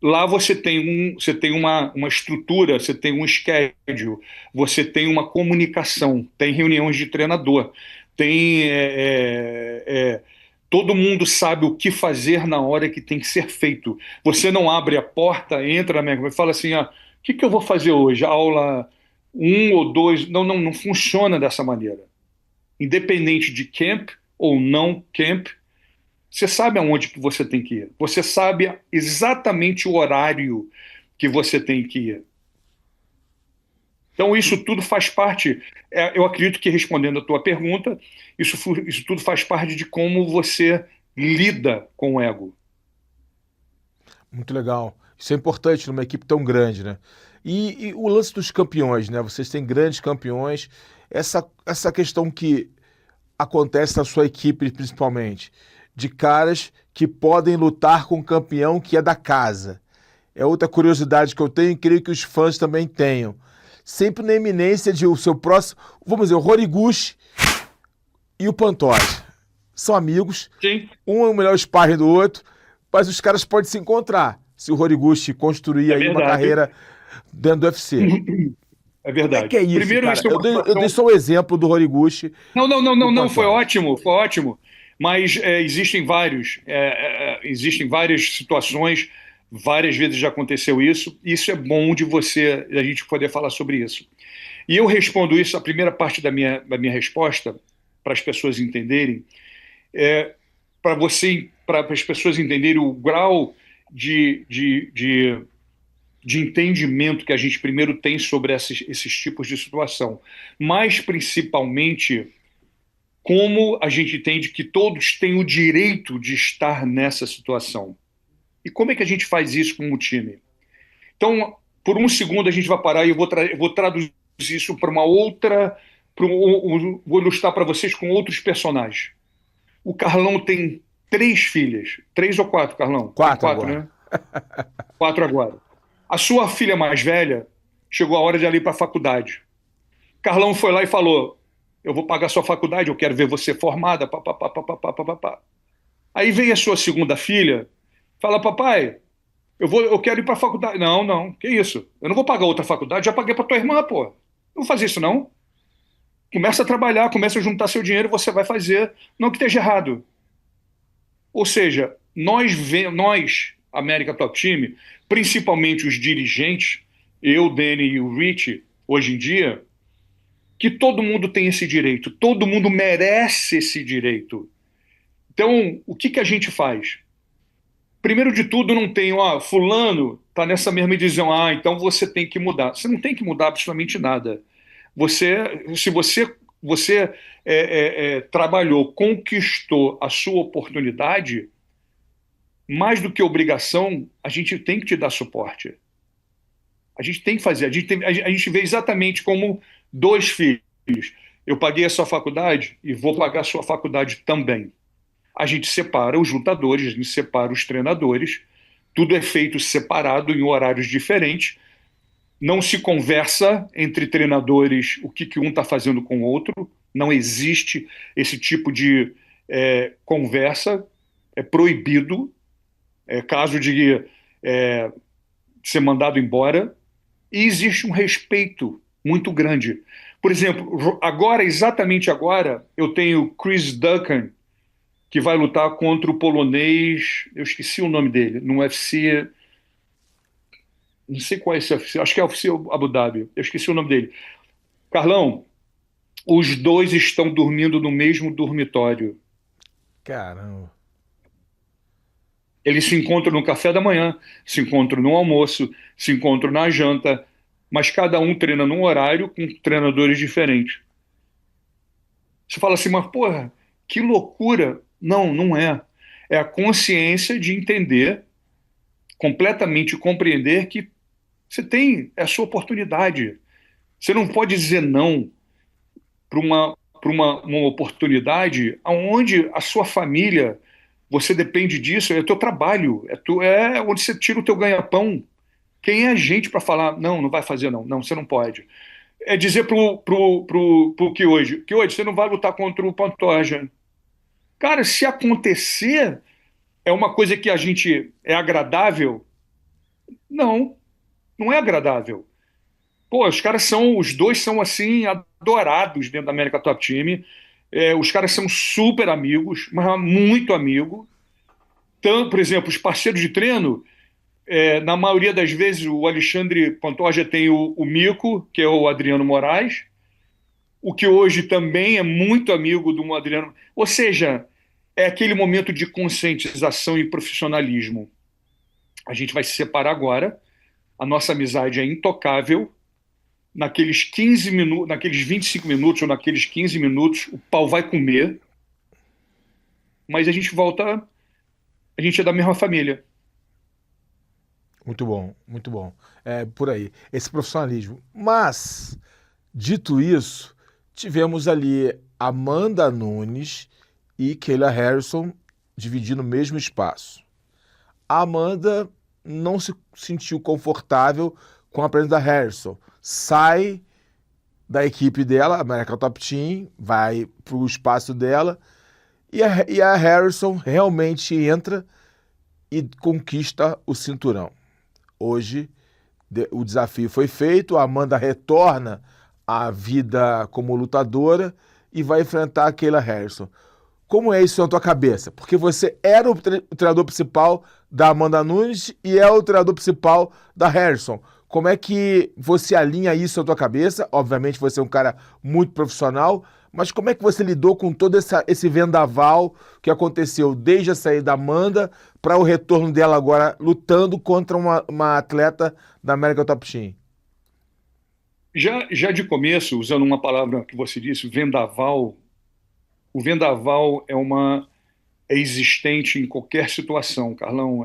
[SPEAKER 2] Lá você tem uma estrutura, você tem um schedule, você tem uma comunicação, tem reuniões de treinador, tem todo mundo sabe o que fazer na hora que tem que ser feito. Você não abre a porta, entra na minha e fala assim, o que eu vou fazer hoje? Aula 1 ou 2? Não funciona dessa maneira. Independente de camp ou não camp, você sabe aonde que você tem que ir. Você sabe exatamente o horário que você tem que ir. Então, isso tudo faz parte, eu acredito que, respondendo a tua pergunta, isso tudo faz parte de como você lida com o ego.
[SPEAKER 1] Muito legal. Isso é importante numa equipe tão grande, né? E o lance dos campeões, né? Vocês têm grandes campeões. Essa questão que acontece na sua equipe, principalmente, de caras que podem lutar com o campeão que é da casa. É outra curiosidade que eu tenho e creio que os fãs também tenham. Sempre na eminência de o seu próximo... Vamos dizer, o Horiguchi e o Pantoja. São amigos.
[SPEAKER 2] Sim.
[SPEAKER 1] Um é o melhor sparring do outro, mas os caras podem se encontrar se o Horiguchi construir aí uma carreira dentro do UFC.
[SPEAKER 2] É verdade.
[SPEAKER 1] Que é isso,
[SPEAKER 2] primeiro,
[SPEAKER 1] cara?
[SPEAKER 2] isso é
[SPEAKER 1] Eu dei só o exemplo do Horiguchi.
[SPEAKER 2] Não, foi ótimo, foi ótimo. Mas existem várias situações, várias vezes já aconteceu isso. Isso é bom a gente poder falar sobre isso. E eu respondo isso, a primeira parte da minha resposta, para as pessoas entenderem, para as pessoas entenderem o grau de entendimento que a gente primeiro tem sobre esses tipos de situação, mas principalmente como a gente entende que todos têm o direito de estar nessa situação. E como é que a gente faz isso com o time? Então, por um segundo a gente vai parar e eu vou traduzir isso para uma outra... vou ilustrar para vocês com outros personagens. O Carlão tem 3 filhas. 3 ou 4, Carlão?
[SPEAKER 1] 4
[SPEAKER 2] agora. Né? 4 agora. A sua filha mais velha chegou a hora de ela ir para a faculdade. Carlão foi lá e falou: eu vou pagar sua faculdade, eu quero ver você formada. Aí vem a sua segunda filha, fala: papai, eu quero ir para a faculdade. Não, que isso? Eu não vou pagar outra faculdade, já paguei para tua irmã, pô. Não vou fazer isso, não. Começa a trabalhar, começa a juntar seu dinheiro, você vai fazer. Não que esteja errado. Ou seja, nós, América Top Team, principalmente os dirigentes, eu, Danny e o Rich, hoje em dia, que todo mundo tem esse direito, todo mundo merece esse direito. Então, o que a gente faz? Primeiro de tudo, não tem, fulano está nessa mesma divisão, então você tem que mudar. Você não tem que mudar absolutamente nada. Se você trabalhou, conquistou a sua oportunidade, mais do que obrigação, a gente tem que te dar suporte. A gente tem que fazer. A gente vê exatamente como 2 filhos. Eu paguei a sua faculdade e vou pagar a sua faculdade também. A gente separa os lutadores, a gente separa os treinadores, tudo é feito separado em horários diferentes. Não se conversa entre treinadores o que um está fazendo com o outro. Não existe esse tipo de conversa. É proibido. É caso de ser mandado embora. E existe um respeito muito grande. Por exemplo, exatamente agora, eu tenho Chris Duncan, que vai lutar contra o polonês, eu esqueci o nome dele, no UFC, não sei qual é esse UFC, acho que é o UFC Abu Dhabi, eu esqueci o nome dele. Carlão, os 2 estão dormindo no mesmo dormitório.
[SPEAKER 1] Caramba.
[SPEAKER 2] Eles se encontram no café da manhã, se encontram no almoço, se encontram na janta, mas cada um treina num horário com treinadores diferentes. Você fala assim, mas porra, que loucura! Não, não é. É a consciência de entender, completamente compreender que você tem a sua oportunidade. Você não pode dizer não para uma oportunidade onde a sua família, você depende disso, é o teu trabalho, é onde você tira o teu ganha-pão. Quem é a gente para falar, não, não vai fazer não, não, você não pode. É dizer pro que hoje você não vai lutar contra o Pantoja. Cara, se acontecer, é uma coisa que a gente é agradável? Não, não é agradável. Pô, os dois são assim, adorados dentro da América Top Team. Os caras são super amigos, mas muito amigo. Tanto, por exemplo, os parceiros de treino, na maioria das vezes, o Alexandre Pantoja tem o Mico, que é o Adriano Moraes, o que hoje também é muito amigo do Adriano. Ou seja, é aquele momento de conscientização e profissionalismo. A gente vai se separar agora, a nossa amizade é intocável. Naqueles 15 minutos, naqueles 25 minutos ou naqueles 15 minutos, o pau vai comer, mas a gente volta, a gente é da mesma família.
[SPEAKER 1] Muito bom, muito bom. É por aí, esse profissionalismo. Mas, dito isso, tivemos ali Amanda Nunes e Kayla Harrison dividindo o mesmo espaço. A Amanda não se sentiu confortável com a presença da Harrison. Sai da equipe dela, American Top Team, vai para o espaço dela e a Harrison realmente entra e conquista o cinturão. Hoje o desafio foi feito, a Amanda retorna à vida como lutadora e vai enfrentar a Kayla Harrison. Como é isso na tua cabeça? Porque você era o treinador principal da Amanda Nunes e é o treinador principal da Harrison. Como é que você alinha isso na tua cabeça? Obviamente você é um cara muito profissional, mas como é que você lidou com todo esse vendaval que aconteceu desde a saída da Amanda para o retorno dela agora lutando contra uma atleta da American Top Team?
[SPEAKER 2] Já de começo, usando uma palavra que você disse, vendaval, o vendaval é existente em qualquer situação, Carlão.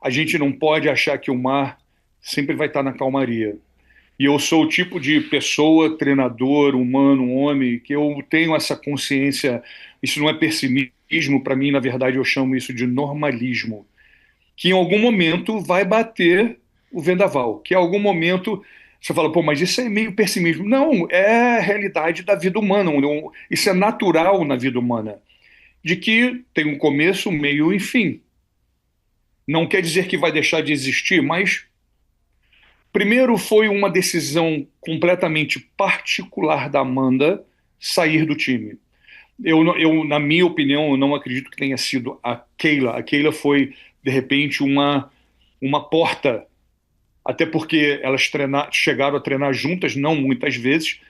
[SPEAKER 2] A gente não pode achar que o mar sempre vai estar na calmaria. E eu sou o tipo de pessoa, treinador, humano, um homem, que eu tenho essa consciência. Isso não é pessimismo, para mim, na verdade, eu chamo isso de normalismo. Que em algum momento vai bater o vendaval, que em algum momento você fala, pô, mas isso é meio pessimismo. Não, é a realidade da vida humana, isso é natural na vida humana, de que tem um começo, um meio e fim. Não quer dizer que vai deixar de existir, mas primeiro foi uma decisão completamente particular da Amanda sair do time. Na minha opinião, eu não acredito que tenha sido a Kayla. A Kayla foi, de repente, uma porta, até porque elas chegaram a treinar juntas, não muitas vezes.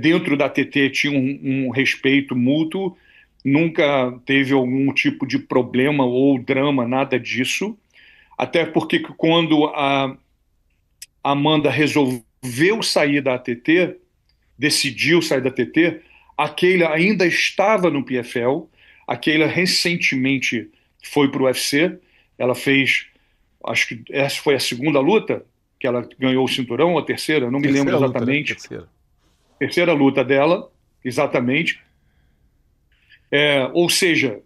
[SPEAKER 2] Dentro da TT tinha um respeito mútuo, nunca teve algum tipo de problema ou drama, nada disso. Até porque quando a Amanda resolveu sair da ATT, decidiu sair da ATT, a Kayla ainda estava no PFL, a Kayla recentemente foi para o UFC, ela fez, acho que essa foi a segunda luta, que ela ganhou o cinturão, ou a terceira, não me lembro exatamente.
[SPEAKER 1] Luta, né?
[SPEAKER 2] Terceira luta dela, exatamente. Ou seja,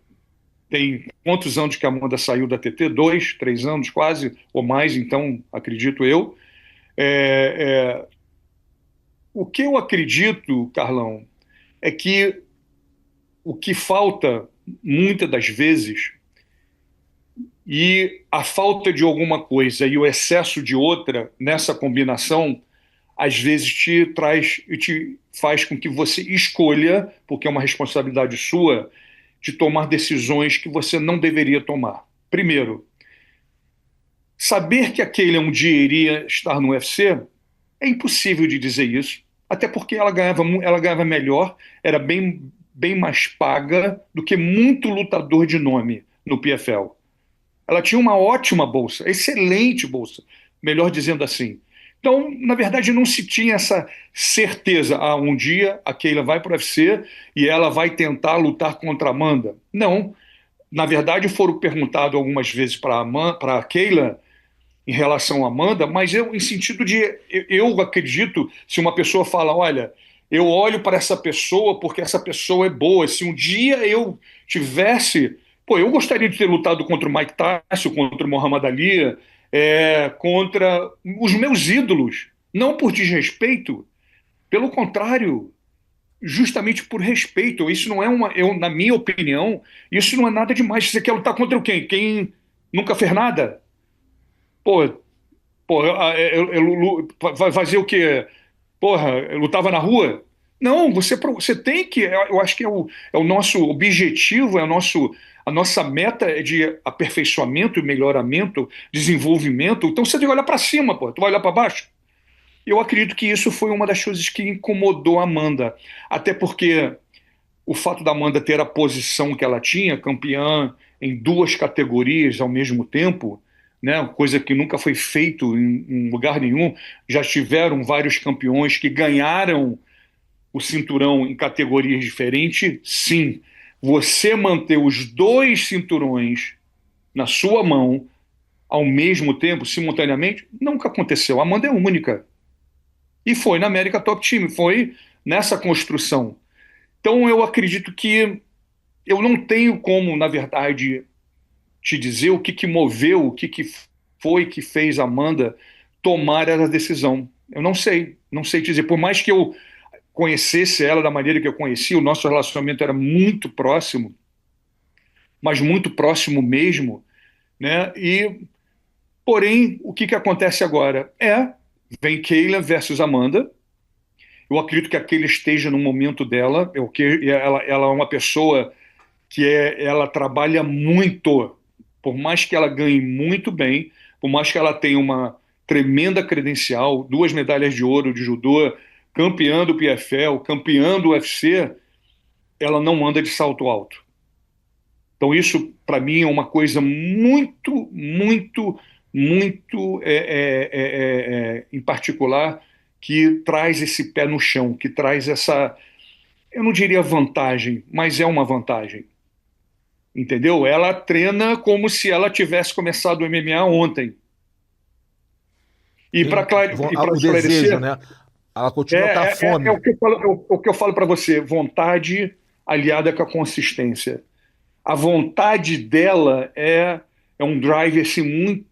[SPEAKER 2] tem quantos anos que a Amanda saiu da ATT? 2, 3 anos quase, ou mais, então, acredito eu. O que eu acredito, Carlão, é que o que falta muitas das vezes, e a falta de alguma coisa e o excesso de outra nessa combinação, às vezes te traz e te faz com que você escolha, porque é uma responsabilidade sua, de tomar decisões que você não deveria tomar. Primeiro, saber que a Kayla um dia iria estar no UFC é impossível de dizer isso, até porque ela ganhava melhor, era bem mais paga do que muito lutador de nome no PFL. Ela tinha uma ótima bolsa, excelente bolsa, melhor dizendo assim. Então, na verdade, não se tinha essa certeza. Um dia a Kayla vai para o UFC e ela vai tentar lutar contra a Amanda. Não. Na verdade, foram perguntado algumas vezes para a Kayla em relação à Amanda, mas em sentido de, eu acredito, se uma pessoa fala, olha, eu olho para essa pessoa porque essa pessoa é boa, se um dia eu tivesse, pô, eu gostaria de ter lutado contra o Mike Tyson, contra o Muhammad Ali, contra os meus ídolos, não por desrespeito, pelo contrário, justamente por respeito. Isso não é na minha opinião, isso não é nada demais. Você quer lutar contra quem? Quem nunca fez nada? Pô, vai fazer o quê? Porra, eu lutava na rua? Não, você tem que. Eu acho que é o nosso objetivo, a nossa meta é de aperfeiçoamento e melhoramento, desenvolvimento. Então você tem que olhar para cima, pô. Tu vai olhar para baixo? Eu acredito que isso foi uma das coisas que incomodou a Amanda. Até porque o fato da Amanda ter a posição que ela tinha, campeã em 2 categorias ao mesmo tempo, né, coisa que nunca foi feito em lugar nenhum. Já tiveram vários campeões que ganharam o cinturão em categorias diferentes. Sim, você manter os 2 cinturões na sua mão ao mesmo tempo, simultaneamente, nunca aconteceu. A Amanda é única. E foi na América Top Team, foi nessa construção. Então eu acredito que eu não tenho como, na verdade, te dizer o que moveu, o que foi que fez a Amanda tomar essa decisão. Eu não sei te dizer. Por mais que eu conhecesse ela da maneira que eu conheci, o nosso relacionamento era muito próximo, mas muito próximo mesmo, né? Porém, o que acontece agora? Vem Kayla versus Amanda. Eu acredito que a Kayla esteja no momento dela. Ela é uma pessoa que ela trabalha muito, por mais que ela ganhe muito bem, por mais que ela tenha uma tremenda credencial, 2 medalhas de ouro de judô, campeã do PFL, campeã do UFC, ela não anda de salto alto. Então isso, para mim, é uma coisa muito, muito, muito em particular, que traz esse pé no chão, que traz essa, eu não diria vantagem, mas é uma vantagem. Entendeu? Ela treina como se ela tivesse começado o MMA ontem. E para
[SPEAKER 1] O
[SPEAKER 2] esclarecer,
[SPEAKER 1] desejo, né? Ela continua com a fome.
[SPEAKER 2] o que eu falo para você, vontade aliada com a consistência. A vontade dela é um drive assim,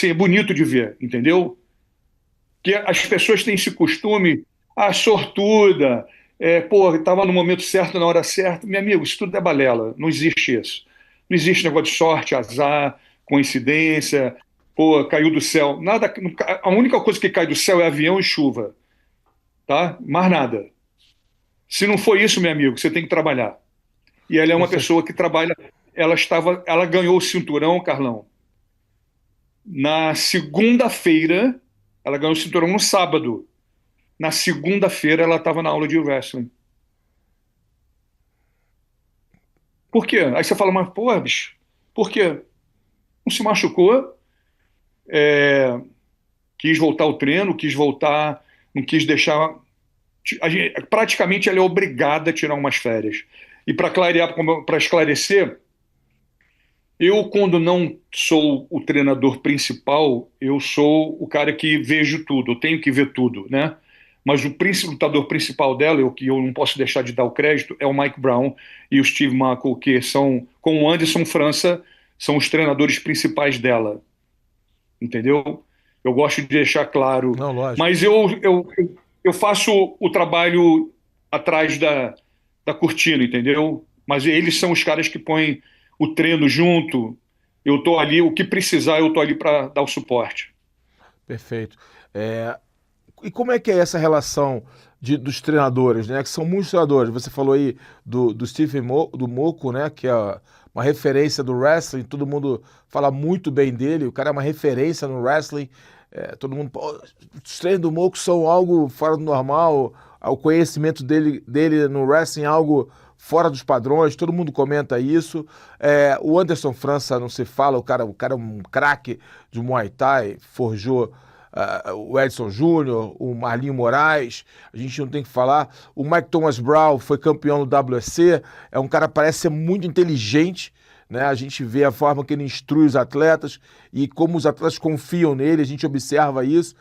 [SPEAKER 2] é bonito de ver, entendeu? Que as pessoas têm esse costume, sortuda, estava no momento certo, na hora certa. Meu amigo, isso tudo é balela, não existe isso. Não existe negócio de sorte, azar, coincidência, caiu do céu. Nada, a única coisa que cai do céu é avião e chuva, tá? Mais nada. Se não for isso, meu amigo, você tem que trabalhar. E ela é uma pessoa que trabalha. Ela ganhou o cinturão, Carlão, na segunda-feira. Ela ganhou o cinturão no sábado. Na segunda-feira ela estava na aula de wrestling. Por quê? Aí você fala, mas pô, bicho, por quê? Não se machucou, quis voltar ao treino, quis voltar, não quis deixar. Praticamente ela é obrigada a tirar umas férias. E para esclarecer, eu, quando não sou o treinador principal, eu sou o cara que vejo tudo, eu tenho que ver tudo, né? Mas o lutador principal dela, que eu não posso deixar de dar o crédito, é o Mike Brown e o Steve Mako, que são, com o Anderson França, são os treinadores principais dela. Entendeu? Eu gosto de deixar claro.
[SPEAKER 1] Não, lógico.
[SPEAKER 2] Mas eu faço o trabalho atrás da cortina, entendeu? Mas eles são os caras que põem o treino junto. Eu estou ali, o que precisar, eu estou ali para dar o suporte.
[SPEAKER 1] Perfeito. E como é que é essa relação dos treinadores, né? Que são muitos treinadores. Você falou aí do Stephen do Moko, né? Que é uma referência do wrestling. Todo mundo fala muito bem dele. O cara é uma referência no wrestling. Todo mundo... os treinos do Moko são algo fora do normal. O conhecimento dele no wrestling é algo fora dos padrões, todo mundo comenta isso. O Anderson França, não se fala, o cara é um craque de Muay Thai, forjou o Edson Júnior, o Marlinho Moraes, a gente não tem que falar. O Mike Thomas Brown foi campeão no WEC, é um cara que parece ser muito inteligente, né? A gente vê a forma que ele instrui os atletas e como os atletas confiam nele, a gente observa isso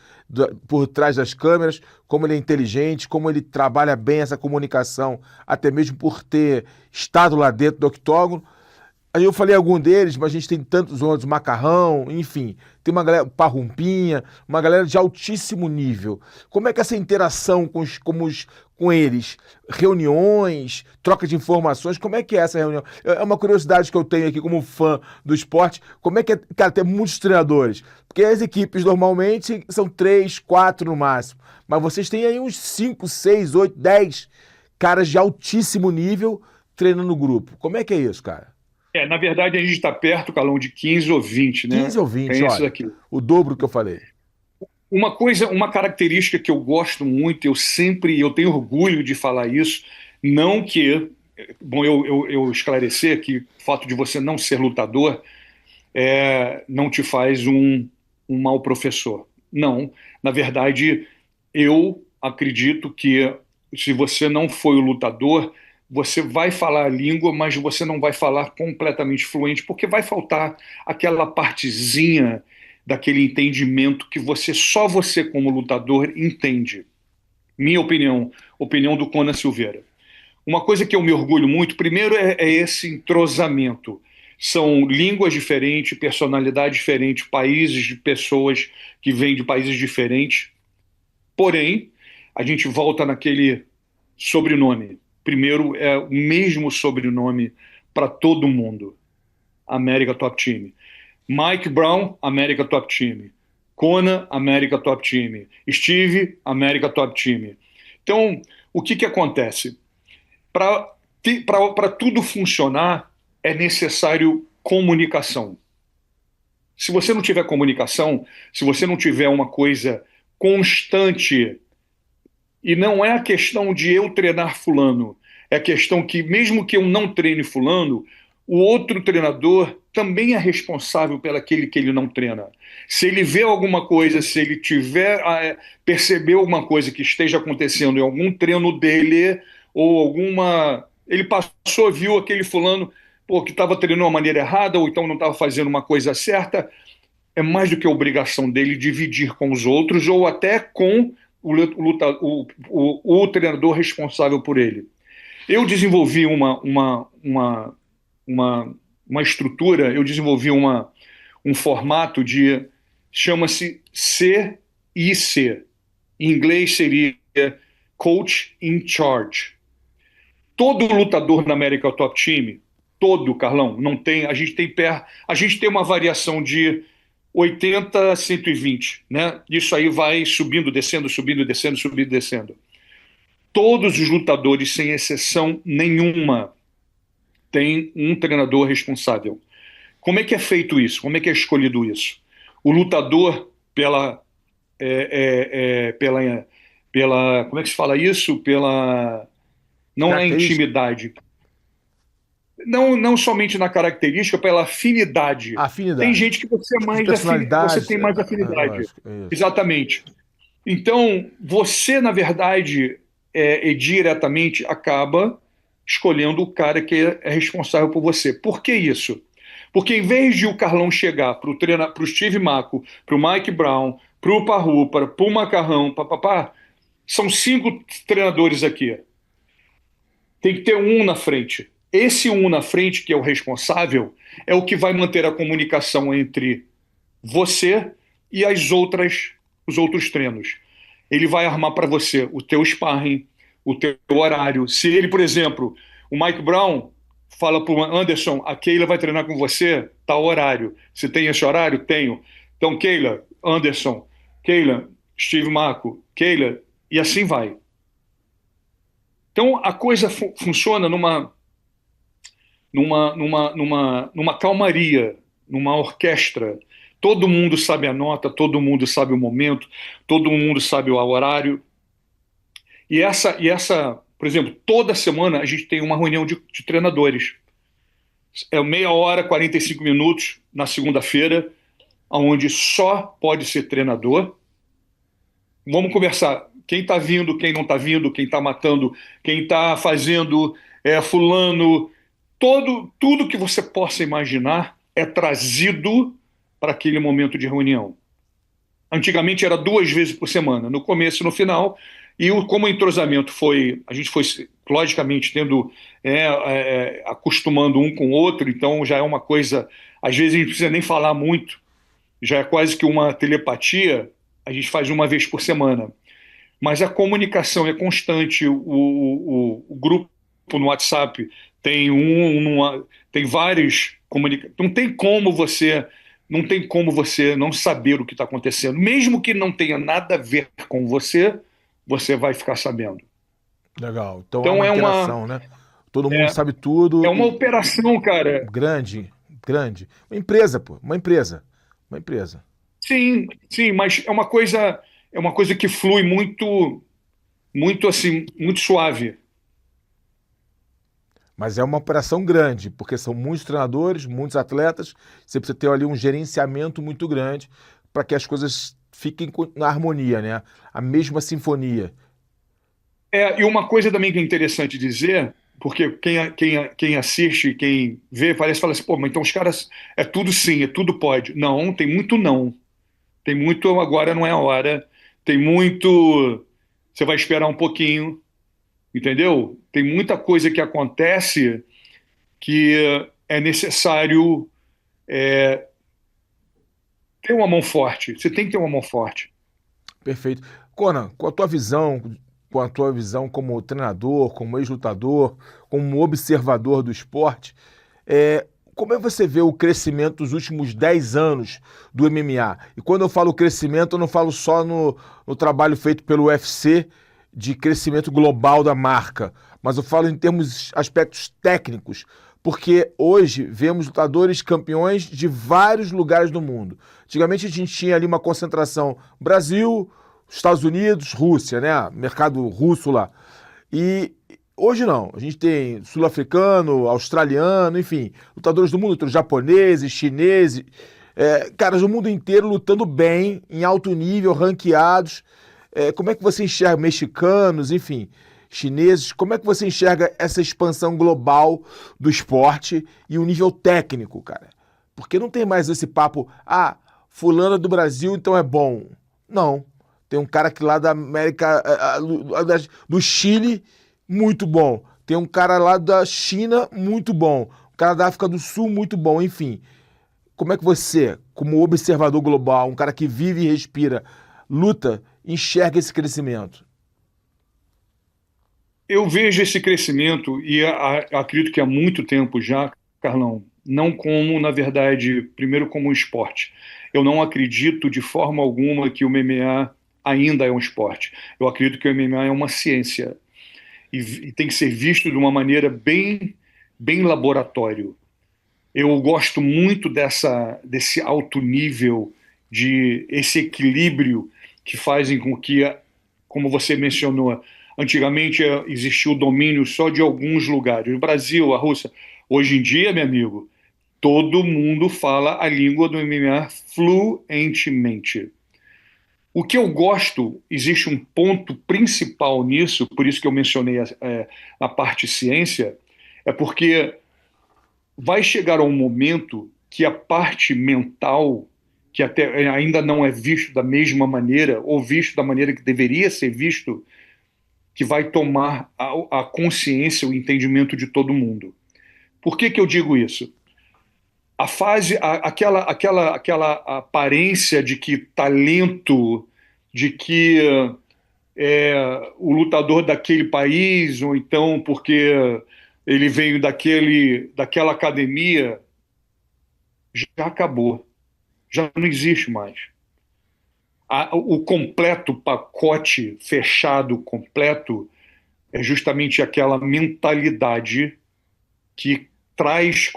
[SPEAKER 1] por trás das câmeras, como ele é inteligente, como ele trabalha bem essa comunicação, até mesmo por ter estado lá dentro do octógono. Aí eu falei algum deles, mas a gente tem tantos outros, Macarrão, enfim, tem uma galera, Parrumpinha, uma galera de altíssimo nível. Como é que essa interação com eles, reuniões, troca de informações, como é que é essa reunião? É uma curiosidade que eu tenho aqui como fã do esporte, como é que é, cara, tem muitos treinadores, porque as equipes normalmente são 3, 4 no máximo, mas vocês têm aí uns 5, 6, 8, 10 caras de altíssimo nível treinando no grupo. Como é que é isso, cara?
[SPEAKER 2] Na verdade, a gente está perto, Calão, de 15 ou 20, né?
[SPEAKER 1] 15 ou 20,
[SPEAKER 2] tem
[SPEAKER 1] olha,
[SPEAKER 2] aqui.
[SPEAKER 1] O dobro que eu falei.
[SPEAKER 2] Uma característica que eu gosto muito, eu tenho orgulho de falar isso, não que, bom, eu esclarecer que o fato de você não ser lutador não te faz um mau professor. Não, na verdade, eu acredito que se você não foi o lutador, você vai falar a língua, mas você não vai falar completamente fluente, porque vai faltar aquela partezinha daquele entendimento que só você como lutador entende. Minha opinião, opinião do Conan Silveira. Uma coisa que eu me orgulho muito, primeiro, é esse entrosamento. São línguas diferentes, personalidades diferentes, países de pessoas que vêm de países diferentes. Porém, a gente volta naquele sobrenome. Primeiro, é o mesmo sobrenome para todo mundo. América Top Team. Mike Brown, América Top Team. Conan, América Top Team. Steve, América Top Team. Então, o que acontece? Para tudo funcionar, é necessário comunicação. Se você não tiver comunicação, se você não tiver uma coisa constante, e não é a questão de eu treinar fulano, é a questão que, mesmo que eu não treine fulano, o outro treinador também é responsável pelo aquele que ele não treina. Se ele vê alguma coisa, se ele percebeu alguma coisa que esteja acontecendo em algum treino dele, ou ele passou, viu aquele fulano que estava treinando de uma maneira errada, ou então não estava fazendo uma coisa certa, é mais do que a obrigação dele dividir com os outros, ou até com o treinador responsável por ele. Eu desenvolvi uma estrutura, eu desenvolvi um formato chama-se CIC. Em inglês seria Coach in Charge. Todo lutador na América Top Team, Carlão, não tem, a gente tem uma variação de 80 a 120, né? Isso aí vai subindo, descendo, subindo, descendo, subindo, descendo. Todos os lutadores, sem exceção nenhuma, têm um treinador responsável. Como é que é feito isso? Como é que é escolhido isso? O lutador, como é que se fala isso? Não é intimidade. Não somente na característica, pela afinidade. Tem gente que você tem mais afinidade. Exatamente. Então, você, na verdade, diretamente acaba escolhendo o cara que é responsável por você. Por que isso? Porque em vez de o Carlão chegar para o Steve Mako, para o Mike Brown, para o Parru, para o Macarrão, são 5 treinadores aqui. Tem que ter um na frente. Esse um na frente, que é o responsável, é o que vai manter a comunicação entre você e os outros treinos. Ele vai armar para você o teu sparring, o teu horário. Se ele, por exemplo, o Mike Brown fala para o Anderson, a Keila vai treinar com você, tal horário. Você tem esse horário? Tenho. Então, Keila, Anderson, Keila, Steve Mako, Keila, e assim vai. Então, a coisa funciona numa calmaria, numa orquestra. Todo mundo sabe a nota, todo mundo sabe o momento, todo mundo sabe o horário. E essa, por Por exemplo, toda semana a gente tem uma reunião de treinadores. É meia hora, 45 minutos na segunda-feira, onde só pode ser treinador. Vamos conversar. Quem está vindo, quem não está vindo, quem está matando, quem está fazendo fulano. Tudo que você possa imaginar é trazido para aquele momento de reunião. Antigamente era 2 vezes por semana, no começo e no final. E como o entrosamento a gente foi logicamente tendo, acostumando um com o outro, então já é uma coisa, às vezes a gente não precisa nem falar muito, já é quase que uma telepatia, a gente faz 1 vez por semana. Mas a comunicação é constante, o grupo no WhatsApp tem tem vários não tem como você não saber o que está acontecendo, mesmo que não tenha nada a ver com você, você vai ficar sabendo.
[SPEAKER 1] Legal. Então
[SPEAKER 2] Então
[SPEAKER 1] há uma interação, né? Todo mundo sabe tudo.
[SPEAKER 2] É uma operação, cara.
[SPEAKER 1] Grande, grande. Uma empresa, pô. Uma empresa. Uma empresa.
[SPEAKER 2] Sim, sim, mas é uma coisa que flui muito assim, muito suave.
[SPEAKER 1] Mas é uma operação grande, porque são muitos treinadores, muitos atletas. Você precisa ter ali um gerenciamento muito grande para que as coisas fiquem na harmonia, né? A mesma sinfonia.
[SPEAKER 2] E uma coisa também que é interessante dizer, porque quem assiste, quem vê, fala assim, pô, mas então os caras, é tudo sim, é tudo pode. Não, tem muito não. Tem muito agora não é a hora. Tem muito, você vai esperar um pouquinho, entendeu? Tem muita coisa que acontece que é necessário ter uma mão forte. Você tem que ter uma mão forte.
[SPEAKER 1] Perfeito. Conan, com a tua visão como treinador, como ex-lutador, como observador do esporte, como é que você vê o crescimento dos últimos 10 anos do MMA? E quando eu falo crescimento, eu não falo só no trabalho feito pelo UFC de crescimento global da marca, mas eu falo em termos aspectos técnicos, porque hoje vemos lutadores campeões de vários lugares do mundo. Antigamente a gente tinha ali uma concentração Brasil, Estados Unidos, Rússia, né? Mercado russo lá. E hoje não. A gente tem sul-africano, australiano, enfim, lutadores do mundo, japoneses, chineses, caras do mundo inteiro lutando bem, em alto nível, ranqueados. Como é que você enxerga mexicanos, enfim, chineses? Como é que você enxerga essa expansão global do esporte e o nível técnico, cara? Porque não tem mais esse papo, fulano é do Brasil, então é bom. Não. Tem um cara que lá da América, do Chile, muito bom. Tem um cara lá da China, muito bom. Um cara da África do Sul, muito bom. Enfim, como é que você, como observador global, um cara que vive e respira, luta, enxerga esse crescimento?
[SPEAKER 2] Eu vejo esse crescimento e acredito que há muito tempo já, Carlão, não como, na verdade, primeiro como um esporte. Eu não acredito de forma alguma que o MMA ainda é um esporte. Eu acredito que o MMA é uma ciência e tem que ser visto de uma maneira bem, bem laboratório. Eu gosto muito desse alto nível, esse equilíbrio que fazem com que, como você mencionou, antigamente existia o domínio só de alguns lugares. O Brasil, a Rússia. Hoje em dia, meu amigo, todo mundo fala a língua do MMA fluentemente. O que eu gosto, existe um ponto principal nisso, por isso que eu mencionei a parte ciência, é porque vai chegar um momento que a parte mental, que até ainda não é visto da mesma maneira, ou visto da maneira que deveria ser visto, que vai tomar a consciência, o entendimento de todo mundo. Por que eu digo isso? Aquela aparência de que talento, de que o lutador daquele país, ou então porque ele veio daquela academia, já acabou, já não existe mais. O completo pacote fechado, completo, é justamente aquela mentalidade que traz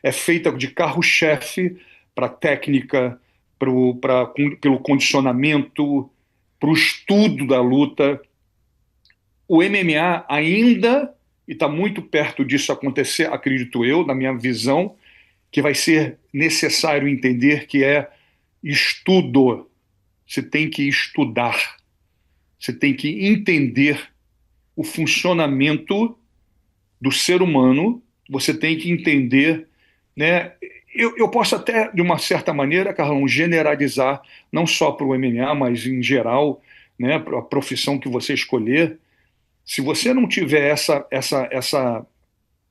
[SPEAKER 2] é feita de carro-chefe para a técnica, pelo condicionamento, para o estudo da luta. o MMA ainda, e está muito perto disso acontecer, acredito eu, na minha visão, que vai ser necessário entender que é estudo. Você tem que estudar, você tem que entender o funcionamento do ser humano, você tem que entender, né? Eu posso até, de uma certa maneira, Carlão, generalizar, não só para o MMA, mas em geral, né, para a profissão que você escolher. Se você não tiver essa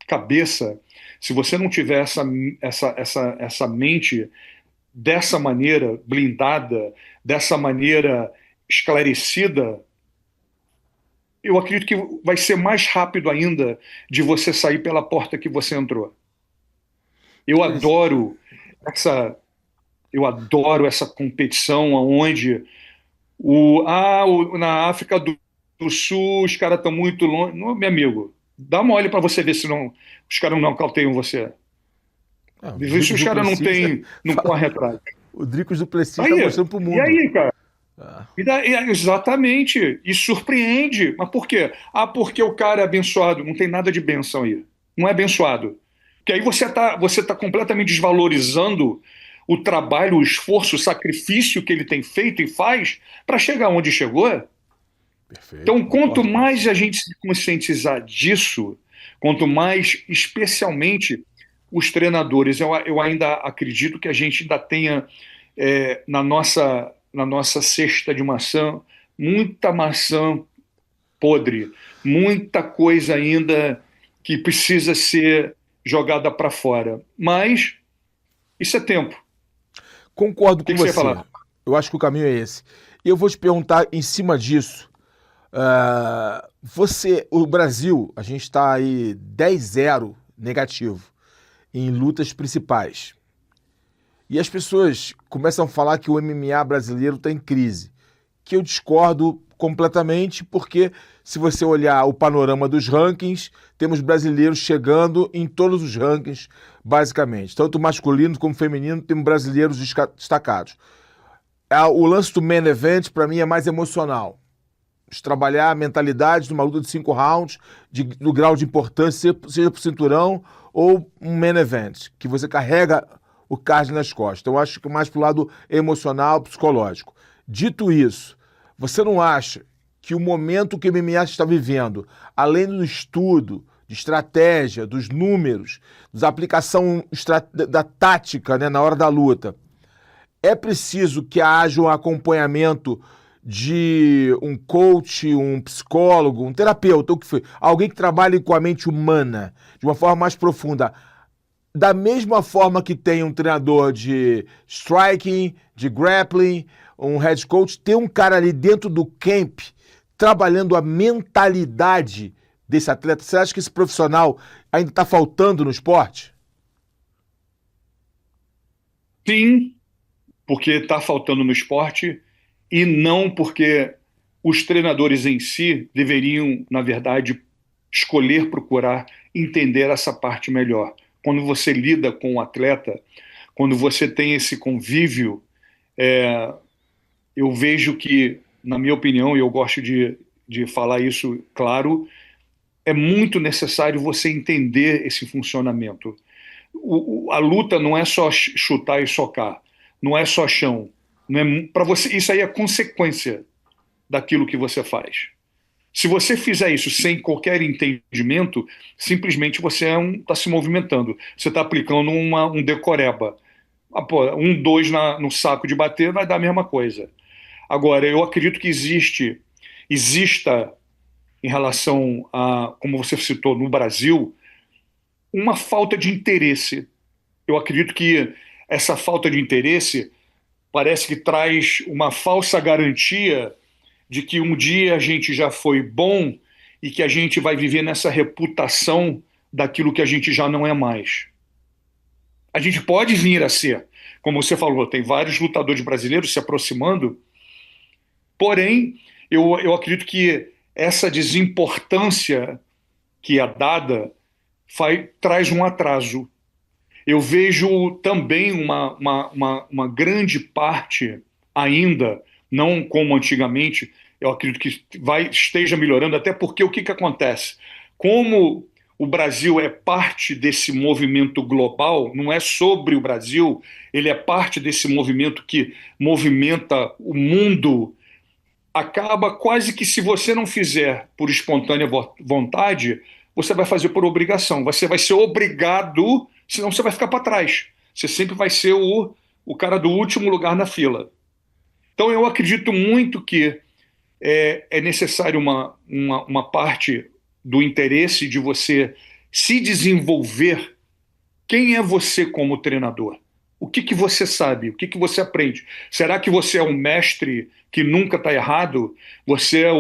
[SPEAKER 2] cabeça, se você não tiver essa mente dessa maneira blindada, dessa maneira esclarecida, eu acredito que vai ser mais rápido ainda de você sair pela porta que você entrou. Eu adoro essa competição onde na África do Sul os caras estão muito longe. Não, meu amigo, dá uma olha para você ver se não, os caras não nocauteiam você. Vê se os caras não correm atrás.
[SPEAKER 1] O Dricos du Plessis está mostrando pro mundo.
[SPEAKER 2] E aí, cara? Exatamente. E surpreende. Mas por quê? Porque o cara é abençoado. Não tem nada de bênção aí. Não é abençoado. Porque aí você tá completamente desvalorizando o trabalho, o esforço, o sacrifício que ele tem feito e faz para chegar onde chegou.
[SPEAKER 1] Perfeito.
[SPEAKER 2] Então, quanto mais a gente se conscientizar disso, quanto mais, especialmente, os treinadores, eu ainda acredito que a gente ainda tenha na nossa cesta de maçã muita maçã podre, muita coisa ainda que precisa ser jogada para fora. Mas isso é tempo.
[SPEAKER 1] Concordo com você.
[SPEAKER 2] Você
[SPEAKER 1] eu acho que o caminho é esse. E eu vou te perguntar em cima disso. O Brasil, a gente está aí 10-0 negativo em lutas principais. E as pessoas começam a falar que o MMA brasileiro está em crise, que eu discordo completamente, porque se você olhar o panorama dos rankings, temos brasileiros chegando em todos os rankings, basicamente. Tanto masculino como feminino, temos brasileiros destacados. O lance do main event, para mim, é mais emocional. Trabalhar a mentalidade de uma luta de 5 rounds, do grau de importância, seja pro cinturão ou um main event, que você carrega o card nas costas. Então, eu acho que mais pro lado emocional, psicológico. Dito isso, você não acha que o momento que o MMA está vivendo, além do estudo, de estratégia, dos números, da aplicação da tática, né, na hora da luta, é preciso que haja um acompanhamento de um coach, um psicólogo, um terapeuta, o que foi, alguém que trabalhe com a mente humana de uma forma mais profunda, da mesma forma que tem um treinador de striking, de grappling, um head coach, tem um cara ali dentro do camp trabalhando a mentalidade desse atleta. Você acha que esse profissional ainda está faltando no esporte?
[SPEAKER 2] Sim, porque está faltando no esporte e não porque os treinadores em si deveriam, na verdade, escolher, procurar entender essa parte melhor. Quando você lida com o atleta, quando você tem esse convívio, eu vejo que, na minha opinião, e eu gosto de falar isso claro, é muito necessário você entender esse funcionamento. A luta não é só chutar e socar, não é só chão. Não é, para você, isso aí é consequência daquilo que você faz. Se você fizer isso sem qualquer entendimento, simplesmente você está se movimentando. Você está aplicando um decoreba. 1, 2 no saco de bater vai dar a mesma coisa. Agora, eu acredito que exista, em relação a, como você citou, no Brasil, uma falta de interesse. Eu acredito que essa falta de interesse parece que traz uma falsa garantia de que um dia a gente já foi bom e que a gente vai viver nessa reputação daquilo que a gente já não é mais. A gente pode vir a ser, como você falou, tem vários lutadores brasileiros se aproximando, porém, eu acredito que essa desimportância que é dada traz um atraso. Eu vejo também uma grande parte ainda, não como antigamente, eu acredito que esteja melhorando, até porque o que acontece? Como o Brasil é parte desse movimento global, não é sobre o Brasil, ele é parte desse movimento que movimenta o mundo, acaba quase que, se você não fizer por espontânea vontade, você vai fazer por obrigação. Você vai ser obrigado, senão você vai ficar para trás. Você sempre vai ser o cara do último lugar na fila. Então eu acredito muito que é necessário uma parte do interesse de você se desenvolver. Quem é você como treinador? O que você sabe? O que você aprende? Será que você é um mestre que nunca está errado? Você é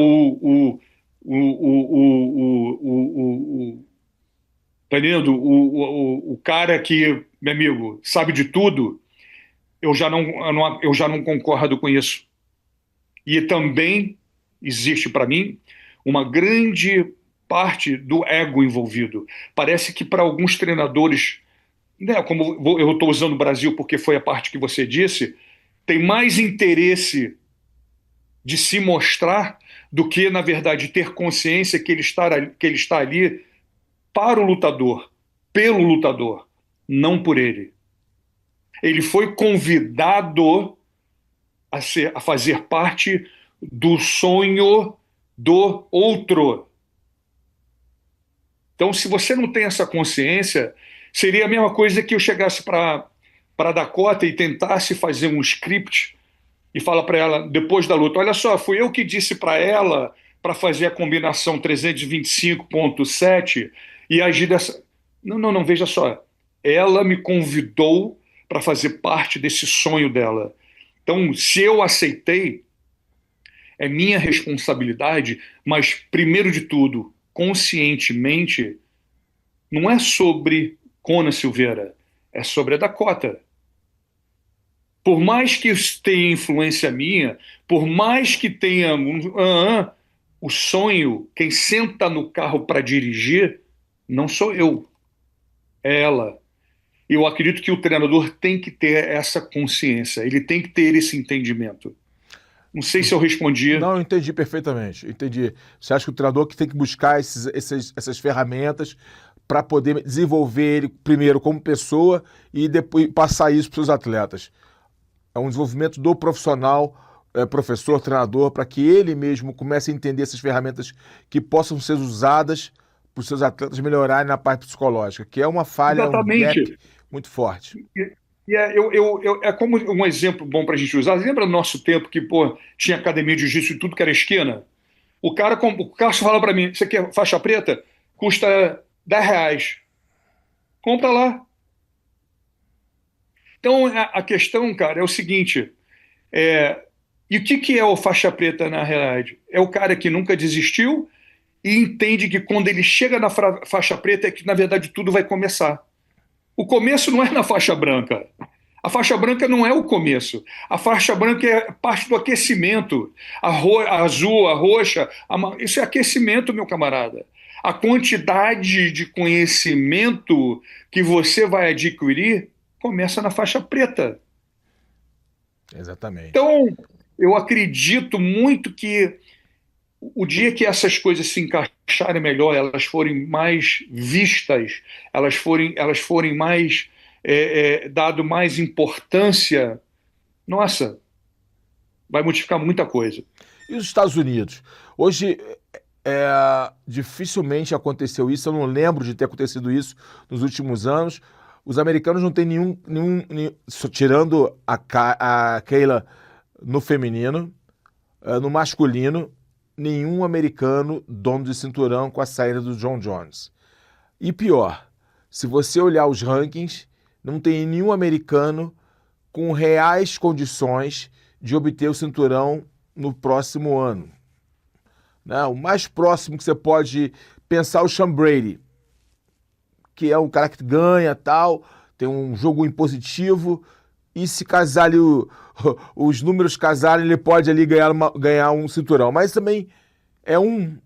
[SPEAKER 2] tá entendendo? O cara que, meu amigo, sabe de tudo? Eu já não concordo com isso. E também existe para mim uma grande parte do ego envolvido. Parece que para alguns treinadores, né, como eu estou usando o Brasil porque foi a parte que você disse, tem mais interesse de se mostrar do que, na verdade, ter consciência que ele está ali para o lutador, pelo lutador, não por ele. Ele foi convidado a fazer parte do sonho do outro. Então, se você não tem essa consciência, seria a mesma coisa que eu chegasse para Dakota e tentasse fazer um script e falar para ela, depois da luta, olha só, fui eu que disse para ela para fazer a combinação 325.7 e agir dessa... Não, veja só. Ela me convidou para fazer parte desse sonho dela. Então, se eu aceitei, é minha responsabilidade, mas, primeiro de tudo, conscientemente, não é sobre Conan Silveira, é sobre a Dakota. Por mais que isso tenha influência minha, por mais que tenha o sonho, quem senta no carro para dirigir, não sou eu, é ela. Eu acredito que o treinador tem que ter essa consciência, ele tem que ter esse entendimento. Não sei se eu respondi.
[SPEAKER 1] Não, eu entendi perfeitamente. Entendi. Você acha que o treinador que tem que buscar essas ferramentas para poder desenvolver ele primeiro como pessoa e depois passar isso para os atletas? É um desenvolvimento do profissional, professor, treinador, para que ele mesmo comece a entender essas ferramentas que possam ser usadas para os seus atletas melhorarem na parte psicológica, que é uma falha,
[SPEAKER 2] Exatamente.
[SPEAKER 1] um gap muito forte.
[SPEAKER 2] É como um exemplo bom para a gente usar. Lembra do nosso tempo que tinha academia de jiu-jitsu e tudo que era esquina? O Cássio fala para mim, você quer faixa preta? Custa R$10. Compra lá. Então, a questão, cara, é o seguinte, e o que é o faixa preta na realidade? É o cara que nunca desistiu e entende que quando ele chega na faixa preta é que, na verdade, tudo vai começar. O começo não é na faixa branca. A faixa branca não é o começo. A faixa branca é parte do aquecimento. A azul, a roxa, isso é aquecimento, meu camarada. A quantidade de conhecimento que você vai adquirir começa na faixa preta.
[SPEAKER 1] Exatamente.
[SPEAKER 2] Então, eu acredito muito que o dia que essas coisas se encaixarem melhor, elas forem mais vistas, elas forem mais dado mais importância, nossa, vai modificar muita coisa.
[SPEAKER 1] E os Estados Unidos? Hoje, dificilmente aconteceu isso, eu não lembro de ter acontecido isso nos últimos anos. Os americanos não têm nenhum tirando a Kayla no feminino, no masculino, nenhum americano dono de cinturão com a saída do John Jones. E pior, se você olhar os rankings, não tem nenhum americano com reais condições de obter o cinturão no próximo ano. O mais próximo que você pode pensar é o Sean Brady, que é um cara que ganha, tal, tem um jogo impositivo, e se casar ali, os números casarem, ele pode ali ganhar um cinturão. Mas também é um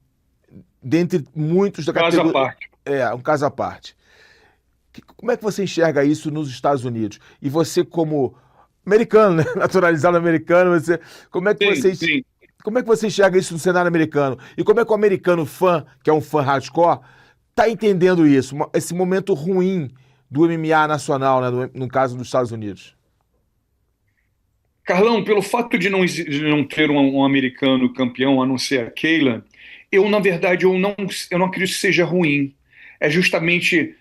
[SPEAKER 1] dentre muitos da categoria.
[SPEAKER 2] Caso à parte.
[SPEAKER 1] Um caso à parte. Como é que você enxerga isso nos Estados Unidos? E você como americano, né? Naturalizado americano, como é que
[SPEAKER 2] Sim.
[SPEAKER 1] Como é que você enxerga isso no cenário americano? E como é que o americano fã, que é um fã hardcore, tá entendendo isso? Esse momento ruim do MMA nacional, né, no caso dos Estados Unidos.
[SPEAKER 2] Carlão, pelo fato de não ter um americano campeão, a não ser a Kayla, na verdade, eu não acredito que seja ruim. É justamente,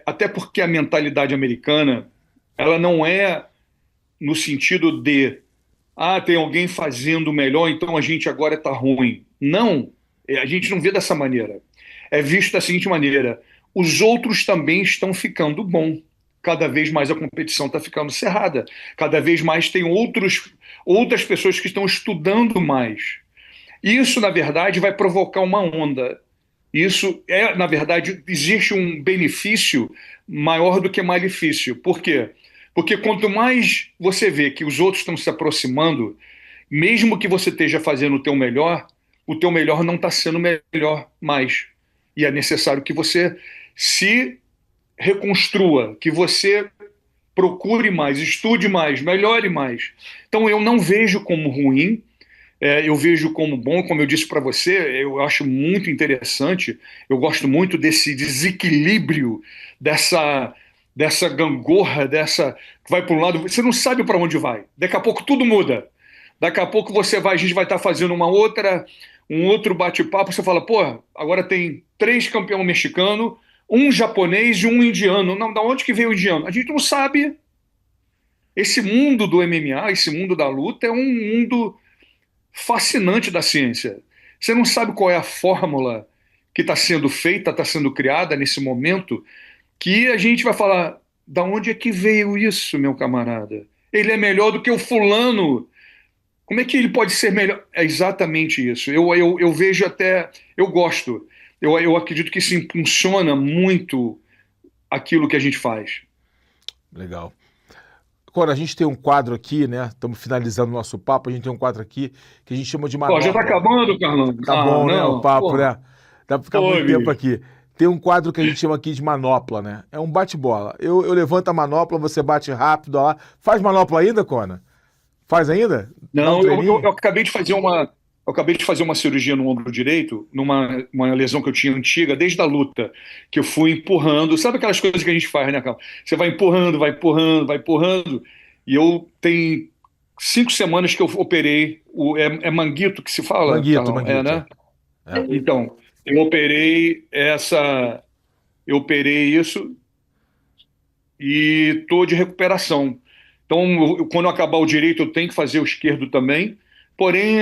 [SPEAKER 2] até porque a mentalidade americana, ela não é no sentido de, tem alguém fazendo melhor, então a gente agora está ruim. Não, a gente não vê dessa maneira. É visto da seguinte maneira: os outros também estão ficando bom. Cada vez mais a competição está ficando cerrada. Cada vez mais tem outras pessoas que estão estudando mais. Isso, na verdade, vai provocar uma onda. Na verdade, existe um benefício maior do que malefício. Por quê? Porque quanto mais você vê que os outros estão se aproximando, mesmo que você esteja fazendo o teu melhor não está sendo melhor mais. E é necessário que você se reconstrua, que você procure mais, estude mais, melhore mais. Então eu não vejo como ruim, eu vejo como bom, como eu disse para você, eu acho muito interessante, eu gosto muito desse desequilíbrio, dessa gangorra, que vai para um lado, você não sabe para onde vai. Daqui a pouco tudo muda. Daqui a pouco a gente vai estar fazendo um outro bate-papo, você fala, pô, agora tem 3 campeões mexicanos, um japonês e um indiano. Não, da onde que veio o indiano? A gente não sabe. Esse mundo do MMA, esse mundo da luta é um mundo fascinante da ciência. Você não sabe qual é a fórmula que está sendo feita, está sendo criada nesse momento, que a gente vai falar, da onde é que veio isso, meu camarada? Ele é melhor do que o fulano. Como é que ele pode ser melhor? É exatamente isso. Eu vejo até, eu gosto. Eu acredito que isso impulsiona muito aquilo que a gente faz.
[SPEAKER 1] Legal. Agora, a gente tem um quadro aqui, né? Estamos finalizando o nosso papo, a gente tem um quadro aqui que a gente chama de manopla.
[SPEAKER 2] Já está acabando, Carlão?
[SPEAKER 1] Tá bom, né? O papo, né? Dá para ficar muito tempo
[SPEAKER 2] bicho.
[SPEAKER 1] aqui. Tem um quadro que a gente chama aqui de manopla, né? É um bate-bola. Eu levanto a manopla, você bate rápido lá. Faz manopla ainda, Conan? Faz ainda?
[SPEAKER 2] Não, eu acabei de fazer uma cirurgia no ombro direito, uma lesão que eu tinha antiga, desde a luta, que eu fui empurrando. Sabe aquelas coisas que a gente faz, né, Carlos? Você vai empurrando, vai empurrando, vai empurrando. E eu tenho 5 semanas que eu operei. É manguito que se fala?
[SPEAKER 1] Manguito,
[SPEAKER 2] Carlão?
[SPEAKER 1] manguito.
[SPEAKER 2] Né? Então, eu operei isso e estou de recuperação. Então, quando acabar o direito, eu tenho que fazer o esquerdo também. Porém,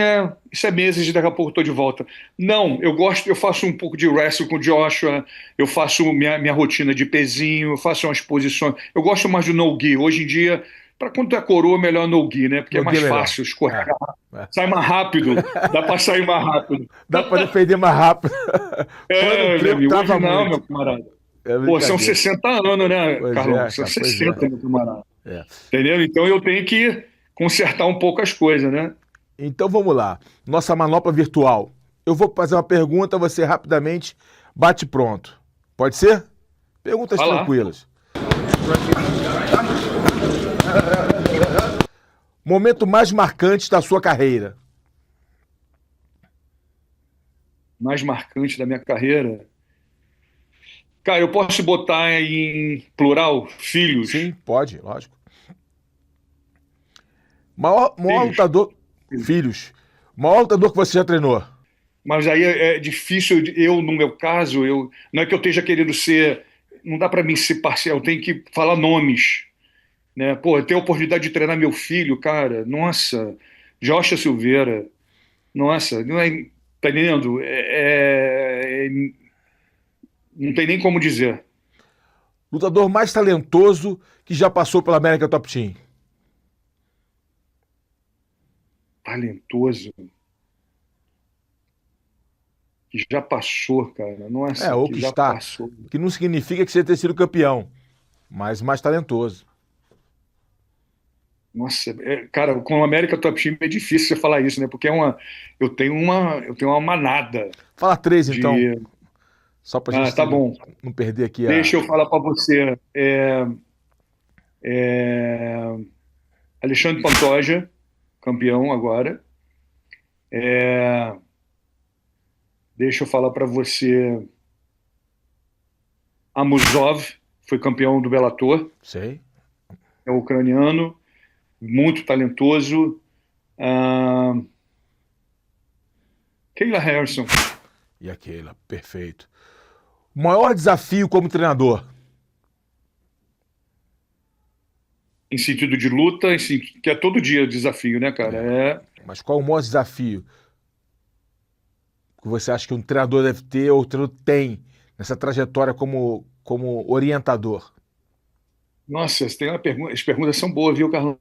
[SPEAKER 2] isso é meses e daqui a pouco estou de volta. Não, eu faço um pouco de wrestling com o Joshua, eu faço minha rotina de pezinho, eu faço umas posições. Eu gosto mais do no-gi. Hoje em dia, para quando tu é coroa, melhor no-gi, né? Porque é mais fácil escorrer. Sai mais rápido, dá para sair mais rápido.
[SPEAKER 1] Dá para defender mais rápido.
[SPEAKER 2] Meu camarada. Pô, são 60 anos, né, Carlão? São 60, meu camarada. Entendeu? Então eu tenho que consertar um pouco as coisas, né?
[SPEAKER 1] Então vamos lá. Nossa manopla virtual. Eu vou fazer uma pergunta, você rapidamente bate pronto. Pode ser? Perguntas tranquilas. Momento mais marcante da sua carreira.
[SPEAKER 2] Mais marcante da minha carreira? Cara, eu posso botar em plural, filhos?
[SPEAKER 1] Sim, pode, lógico. Maior lutador... Filhos. Maior lutador que você já treinou?
[SPEAKER 2] Mas aí é difícil, no meu caso, não é que eu esteja querendo ser... Não dá para mim ser parcial, eu tenho que falar nomes. Né? Pô, eu tenho a oportunidade de treinar meu filho, cara. Nossa, Joshua Silveira. Nossa, não é... Tá entendendo? Não tem nem como dizer.
[SPEAKER 1] Lutador mais talentoso que já passou pela América Top Team?
[SPEAKER 2] Talentoso. Que já passou, cara. Nossa,
[SPEAKER 1] ou que
[SPEAKER 2] já
[SPEAKER 1] está.
[SPEAKER 2] Passou.
[SPEAKER 1] Que não significa que você tenha sido campeão, mas mais talentoso.
[SPEAKER 2] Nossa, cara, com o América Top Team é difícil você falar isso, né? Porque eu tenho uma manada.
[SPEAKER 1] Fala 3, então. Só pra gente
[SPEAKER 2] tá bom.
[SPEAKER 1] Não perder aqui
[SPEAKER 2] Deixa eu falar para você. Alexandre Pantoja, campeão agora. Deixa eu falar para você. Amuzov foi campeão do Bellator,
[SPEAKER 1] Sei.
[SPEAKER 2] é ucraniano, muito talentoso. Ah, Kayla Harrison,
[SPEAKER 1] E aquela, perfeito. O maior desafio como treinador?
[SPEAKER 2] em sentido de luta, que é todo dia desafio, né, cara?
[SPEAKER 1] Mas qual o maior desafio que você acha que um treinador deve ter ou o treinador tem nessa trajetória como orientador?
[SPEAKER 2] Nossa, tem as perguntas são boas, viu, Carlão?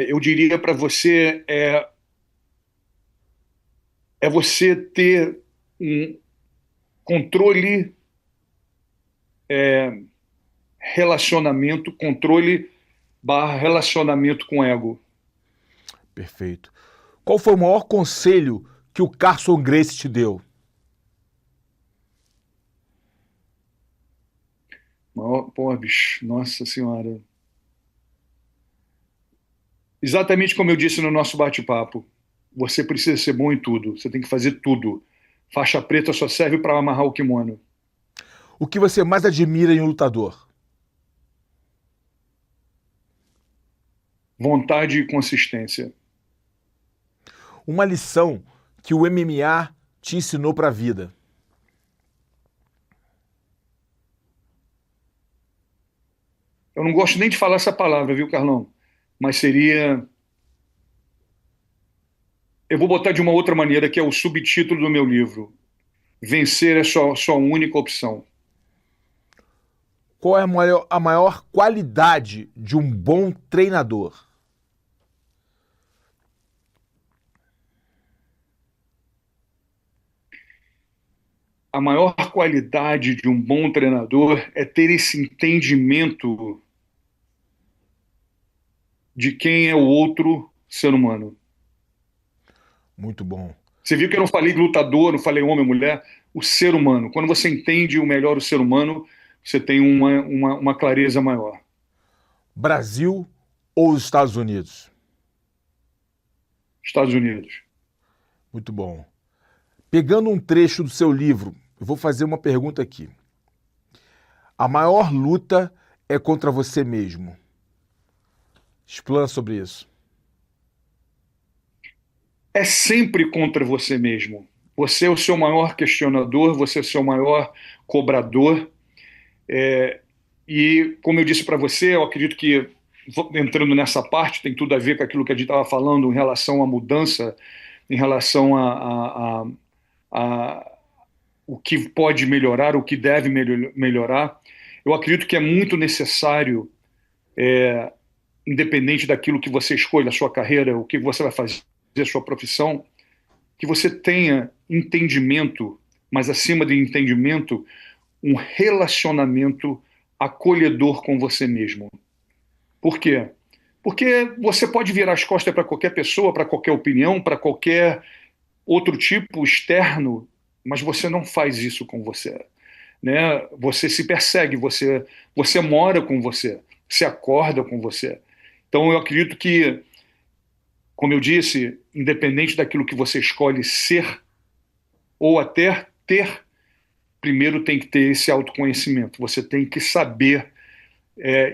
[SPEAKER 2] Eu diria para você é você ter um controle, controle barra relacionamento com ego.
[SPEAKER 1] Perfeito. Qual foi o maior conselho que o Carson Gracie te deu?
[SPEAKER 2] Pô, bicho, nossa senhora. Exatamente como eu disse no nosso bate-papo, você precisa ser bom em tudo, você tem que fazer tudo. Faixa preta só serve para amarrar o kimono.
[SPEAKER 1] O que você mais admira em um lutador?
[SPEAKER 2] Vontade e consistência.
[SPEAKER 1] Uma lição que o MMA te ensinou para a vida?
[SPEAKER 2] Eu não gosto nem de falar essa palavra, viu, Carlão? Mas seria. Eu vou botar de uma outra maneira, que é o subtítulo do meu livro. Vencer é sua única opção.
[SPEAKER 1] Qual é a maior qualidade de um bom treinador?
[SPEAKER 2] A maior qualidade de um bom treinador é ter esse entendimento de quem é o outro ser humano.
[SPEAKER 1] Muito bom.
[SPEAKER 2] Você viu que eu não falei lutador, não falei homem, mulher, o ser humano. Quando você entende o melhor o ser humano, você tem uma clareza maior.
[SPEAKER 1] Brasil ou os Estados Unidos?
[SPEAKER 2] Estados Unidos.
[SPEAKER 1] Muito bom. Pegando um trecho do seu livro, eu vou fazer uma pergunta aqui. A maior luta é contra você mesmo. Explana sobre isso.
[SPEAKER 2] É sempre contra você mesmo. Você é o seu maior questionador, você é o seu maior cobrador. E, como eu disse para você, eu acredito que, entrando nessa parte, tem tudo a ver com aquilo que a gente estava falando em relação à mudança, em relação a o que pode melhorar, o que deve melhorar. Eu acredito que é muito necessário, independente daquilo que você escolha, a sua carreira, o que você vai fazer, a sua profissão, que você tenha entendimento, mas acima de entendimento, um relacionamento acolhedor com você mesmo. Por quê? Porque você pode virar as costas para qualquer pessoa, para qualquer opinião, para qualquer outro tipo externo, mas você não faz isso com você, né? Você se persegue, você mora com você, se acorda com você. Então eu acredito que, como eu disse, independente daquilo que você escolhe ser ou até ter, primeiro tem que ter esse autoconhecimento. Você tem que saber,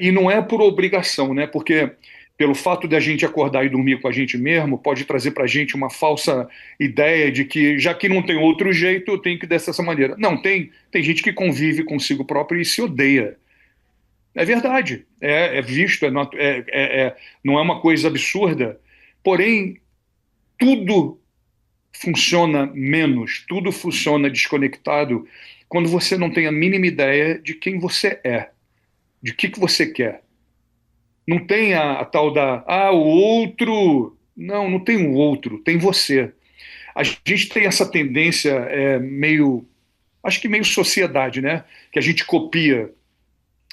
[SPEAKER 2] e não é por obrigação, né? Porque pelo fato de a gente acordar e dormir com a gente mesmo, pode trazer para a gente uma falsa ideia de que, já que não tem outro jeito, eu tenho que dessa maneira. Não, tem gente que convive consigo próprio e se odeia. É verdade, é visto, não é uma coisa absurda. Porém, tudo funciona menos, tudo funciona desconectado quando você não tem a mínima ideia de quem você é, de que você quer. Não tem a tal o outro. Não tem o outro, tem você. A gente tem essa tendência acho que meio sociedade, né? Que a gente copia,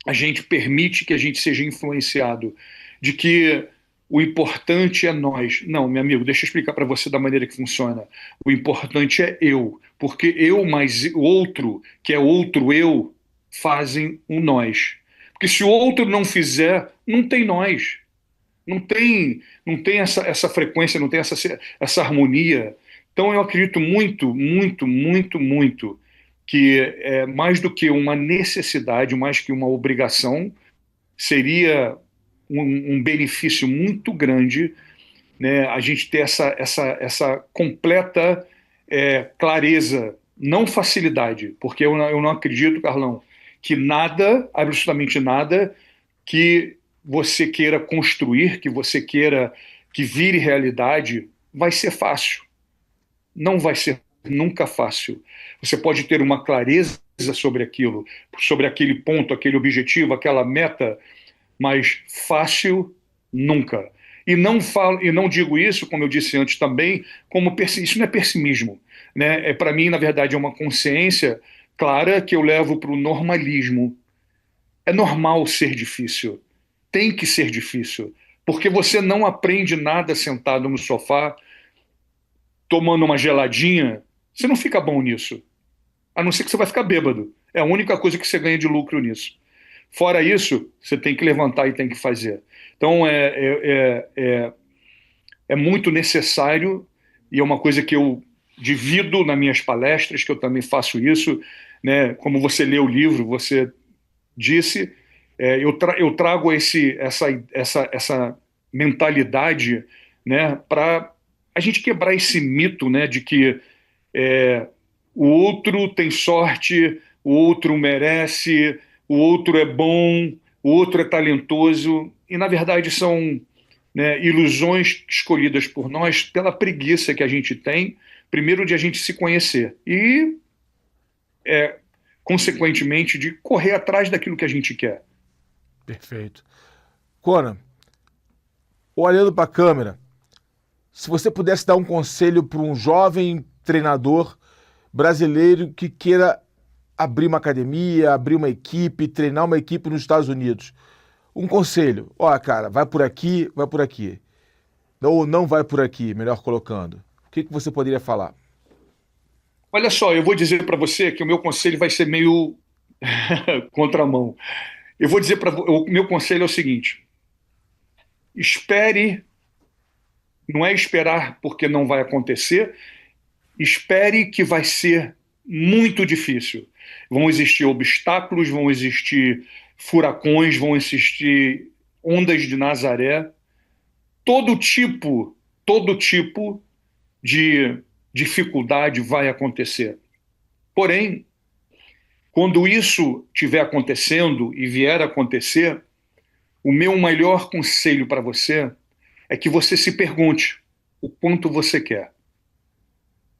[SPEAKER 2] a gente permite que a gente seja influenciado, de que o importante é nós. Não, meu amigo, deixa eu explicar para você da maneira que funciona. O importante é eu, porque eu mais o outro, que é outro eu, fazem um nós. Porque se o outro não fizer, não tem nós. Não tem essa frequência, não tem essa harmonia. Então eu acredito muito, muito, muito, muito que mais do que uma necessidade, mais que uma obrigação, seria um benefício muito grande, né, a gente ter essa completa clareza, não facilidade, porque eu não acredito, Carlão, que nada, absolutamente nada, que você queira construir, que você queira que vire realidade, vai ser fácil. Não vai ser nunca fácil. Você pode ter uma clareza sobre aquilo, sobre aquele ponto, aquele objetivo, aquela meta, mas fácil nunca. E não digo isso, como eu disse antes também, isso não é pessimismo, né? Para mim, na verdade, é uma consciência clara que eu levo para o normalismo. É normal ser difícil, tem que ser difícil, porque você não aprende nada sentado no sofá, tomando uma geladinha, você não fica bom nisso, a não ser que você vai ficar bêbado. É a única coisa que você ganha de lucro nisso. Fora isso, você tem que levantar e tem que fazer. Então, é muito necessário, e é uma coisa que eu divido nas minhas palestras, que eu também faço isso, né? Como você lê o livro, você disse, eu trago essa mentalidade, né, para a gente quebrar esse mito, né, de que o outro tem sorte, o outro merece, o outro é bom, o outro é talentoso, e na verdade são, né, ilusões escolhidas por nós pela preguiça que a gente tem, primeiro de a gente se conhecer e, consequentemente, de correr atrás daquilo que a gente quer.
[SPEAKER 1] Perfeito. Conan, olhando para a câmera, se você pudesse dar um conselho para um jovem treinador brasileiro que queira abrir uma academia, abrir uma equipe, treinar uma equipe nos Estados Unidos, um conselho: ó, cara, vai por aqui, ou não vai por aqui, melhor colocando. O que você poderia falar?
[SPEAKER 2] Olha só, eu vou dizer para você que o meu conselho vai ser meio contramão. Eu vou dizer o meu conselho é o seguinte: espere, não é esperar porque não vai acontecer, espere que vai ser muito difícil. Vão existir obstáculos, vão existir furacões, vão existir ondas de Nazaré, todo tipo de dificuldade vai acontecer. Porém, quando isso estiver acontecendo e vier a acontecer, o meu melhor conselho para você é que você se pergunte o quanto você quer.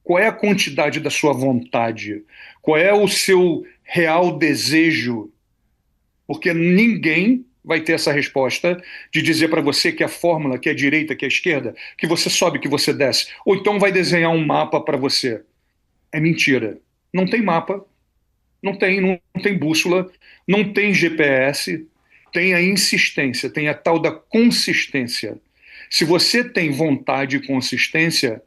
[SPEAKER 2] Qual é a quantidade da sua vontade? Qual é o seu real desejo? Porque ninguém vai ter essa resposta de dizer para você que a fórmula, que é a direita, que é a esquerda, que você sobe, que você desce. Ou então vai desenhar um mapa para você. É mentira. Não tem mapa, não tem bússola, não tem GPS, tem a insistência, tem a tal da consistência. Se você tem vontade e consistência,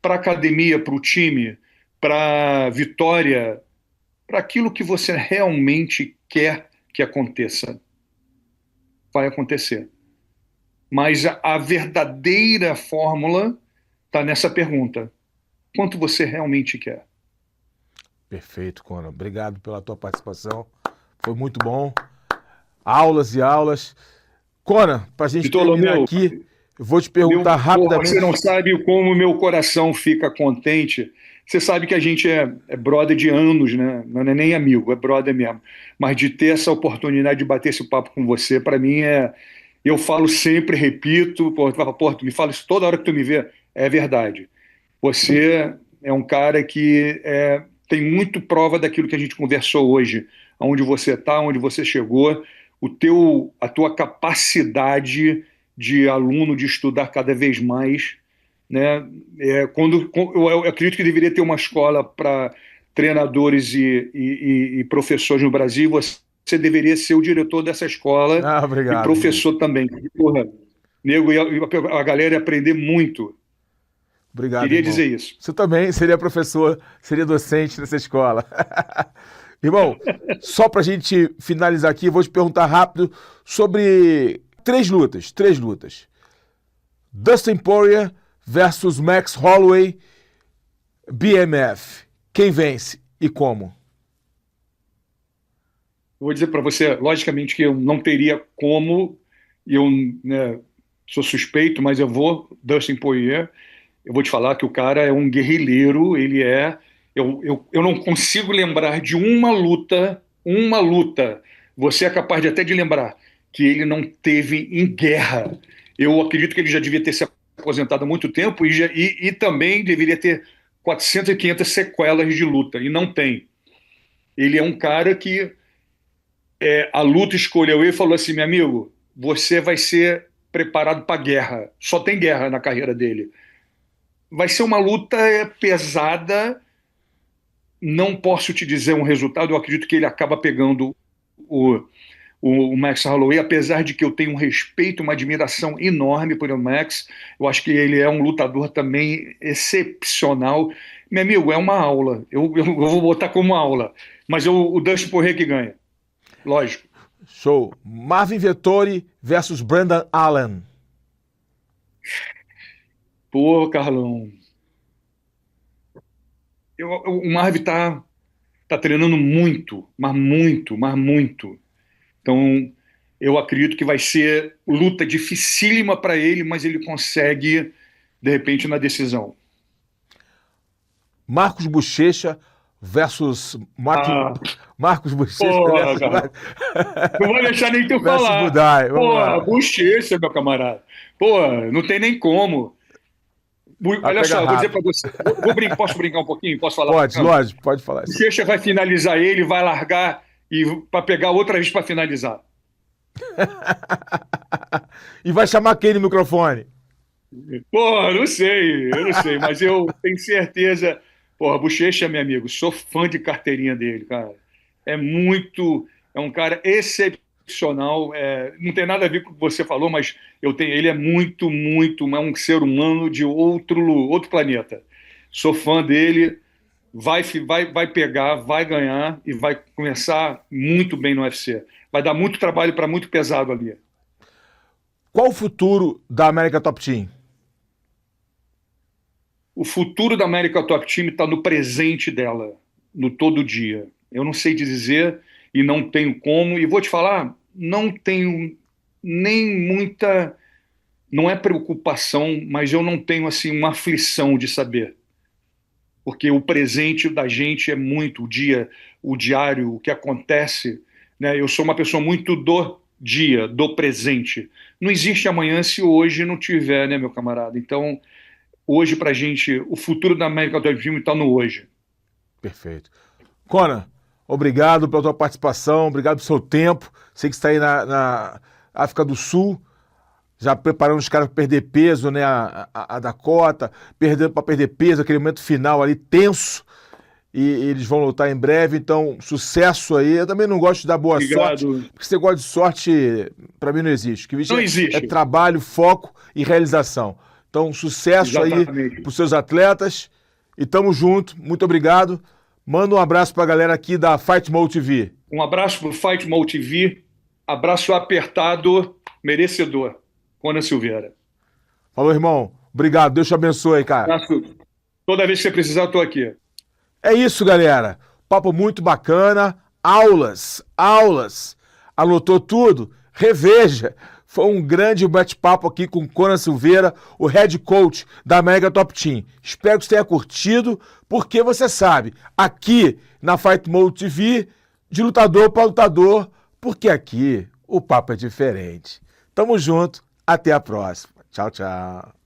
[SPEAKER 2] para a academia, para o time, para a vitória, para aquilo que você realmente quer que aconteça, vai acontecer. Mas a verdadeira fórmula está nessa pergunta: quanto você realmente quer?
[SPEAKER 1] Perfeito, Conan. Obrigado pela tua participação. Foi muito bom. Aulas e aulas. Conan, para a gente terminar aqui, eu vou te perguntar rapidamente.
[SPEAKER 2] Você não sabe como meu coração fica contente. Você sabe que a gente é brother de anos, né? Não é nem amigo, é brother mesmo. Mas de ter essa oportunidade de bater esse papo com você, para mim eu falo sempre, repito, tu me fala isso toda hora que tu me vê, é verdade. Você é um cara que tem muito prova daquilo que a gente conversou hoje, onde você está, onde você chegou, a tua capacidade de aluno de estudar cada vez mais, né? Eu acredito que deveria ter uma escola para treinadores e professores no Brasil. Você deveria ser o diretor dessa escola.
[SPEAKER 1] Obrigado,
[SPEAKER 2] e professor também. Porra, nego, a galera ia aprender muito.
[SPEAKER 1] Obrigado,
[SPEAKER 2] Queria
[SPEAKER 1] irmão.
[SPEAKER 2] dizer isso.
[SPEAKER 1] Você também seria professor, seria docente nessa escola. Irmão, só para a gente finalizar aqui, eu vou te perguntar rápido sobre três lutas. Dustin Poirier versus Max Holloway. BMF, quem vence e como?
[SPEAKER 2] Eu vou dizer para você, logicamente, que eu não teria como, e eu, né, sou suspeito, mas eu vou, Dustin Poirier, eu vou te falar que o cara é um guerrilheiro, ele é. Eu não consigo lembrar de uma luta, você é capaz de até de lembrar, que ele não teve em guerra. Eu acredito que ele já devia ter se aposentado há muito tempo e também deveria ter 400 e 500 sequelas de luta, e não tem. Ele é um cara que a luta escolheu ele e falou assim: meu amigo, você vai ser preparado para guerra. Só tem guerra na carreira dele. Vai ser uma luta pesada. Não posso te dizer um resultado. Eu acredito que ele acaba pegando o Max Holloway, apesar de que eu tenho um respeito, uma admiração enorme por o Max. Eu acho que ele é um lutador também excepcional. Meu amigo, é uma aula. Eu vou botar como aula. Mas o Dustin Poirier que ganha. Lógico.
[SPEAKER 1] Show. Marvin Vettori versus Brendan Allen.
[SPEAKER 2] Pô, Carlão. O Marvin tá treinando muito, mas muito, mas muito. Então, eu acredito que vai ser luta dificílima para ele, mas ele consegue, de repente, na decisão.
[SPEAKER 1] Marcos Bochecha versus Marcos Bochecha
[SPEAKER 2] Porra,
[SPEAKER 1] versus
[SPEAKER 2] cara. Não vou deixar nem tu
[SPEAKER 1] versus
[SPEAKER 2] falar.
[SPEAKER 1] Budai. Vamos lá.
[SPEAKER 2] Pô, Bochecha, meu camarada. Pô, não tem nem como. Olha só, eu vou dizer para você. Posso brincar um pouquinho? Posso falar?
[SPEAKER 1] Pode, lógico, pode falar.
[SPEAKER 2] Bochecha vai finalizar ele, vai largar e para pegar outra vez para finalizar.
[SPEAKER 1] E vai chamar quem no microfone?
[SPEAKER 2] Pô, eu não sei, mas eu tenho certeza. Porra, Bochecha, meu amigo, sou fã de carteirinha dele, cara. É um cara excepcional. Não tem nada a ver com o que você falou, mas ele é muito, é um ser humano de outro planeta. Sou fã dele, vai pegar, vai ganhar e vai começar muito bem no UFC. Vai dar muito trabalho para muito pesado ali.
[SPEAKER 1] Qual o futuro da América Top Team?
[SPEAKER 2] O futuro da América Top Team está no presente dela, no todo dia. Eu não sei dizer e não tenho como. E vou te falar, não tenho nem muita... Não é preocupação, mas eu não tenho assim uma aflição de saber. Porque o presente da gente é muito o diário, o que acontece. Né? Eu sou uma pessoa muito do dia, do presente. Não existe amanhã se hoje não tiver, né, meu camarada? Então... Hoje, pra gente, o futuro da América do Team está no hoje.
[SPEAKER 1] Perfeito. Conan, obrigado pela tua participação, obrigado pelo seu tempo. Sei que você está aí na África do Sul, já preparando os caras para perder peso, né? A Dakota, para perder peso, aquele momento final ali tenso. E eles vão lutar em breve, então sucesso aí. Eu também não gosto de dar boa sorte, porque você gosta de sorte, para mim não existe. O que
[SPEAKER 2] não existe.
[SPEAKER 1] É trabalho, foco e realização. Então, sucesso aí para os seus atletas. E tamo junto. Muito obrigado. Manda um abraço para a galera aqui da Fight Mode TV.
[SPEAKER 2] Um abraço para o Fight Mode TV. Abraço apertado, merecedor. Conan Silveira.
[SPEAKER 1] Falou, irmão. Obrigado. Deus te abençoe aí, cara.
[SPEAKER 2] Abraço. Toda vez que você precisar, eu tô aqui.
[SPEAKER 1] É isso, galera. Papo muito bacana. Aulas. Anotou tudo? Reveja. Foi um grande bate-papo aqui com Conan Silveira, o head coach da América Top Team. Espero que você tenha curtido, porque você sabe, aqui na Fight Mode TV, de lutador para lutador, porque aqui o papo é diferente. Tamo junto, até a próxima. Tchau, tchau.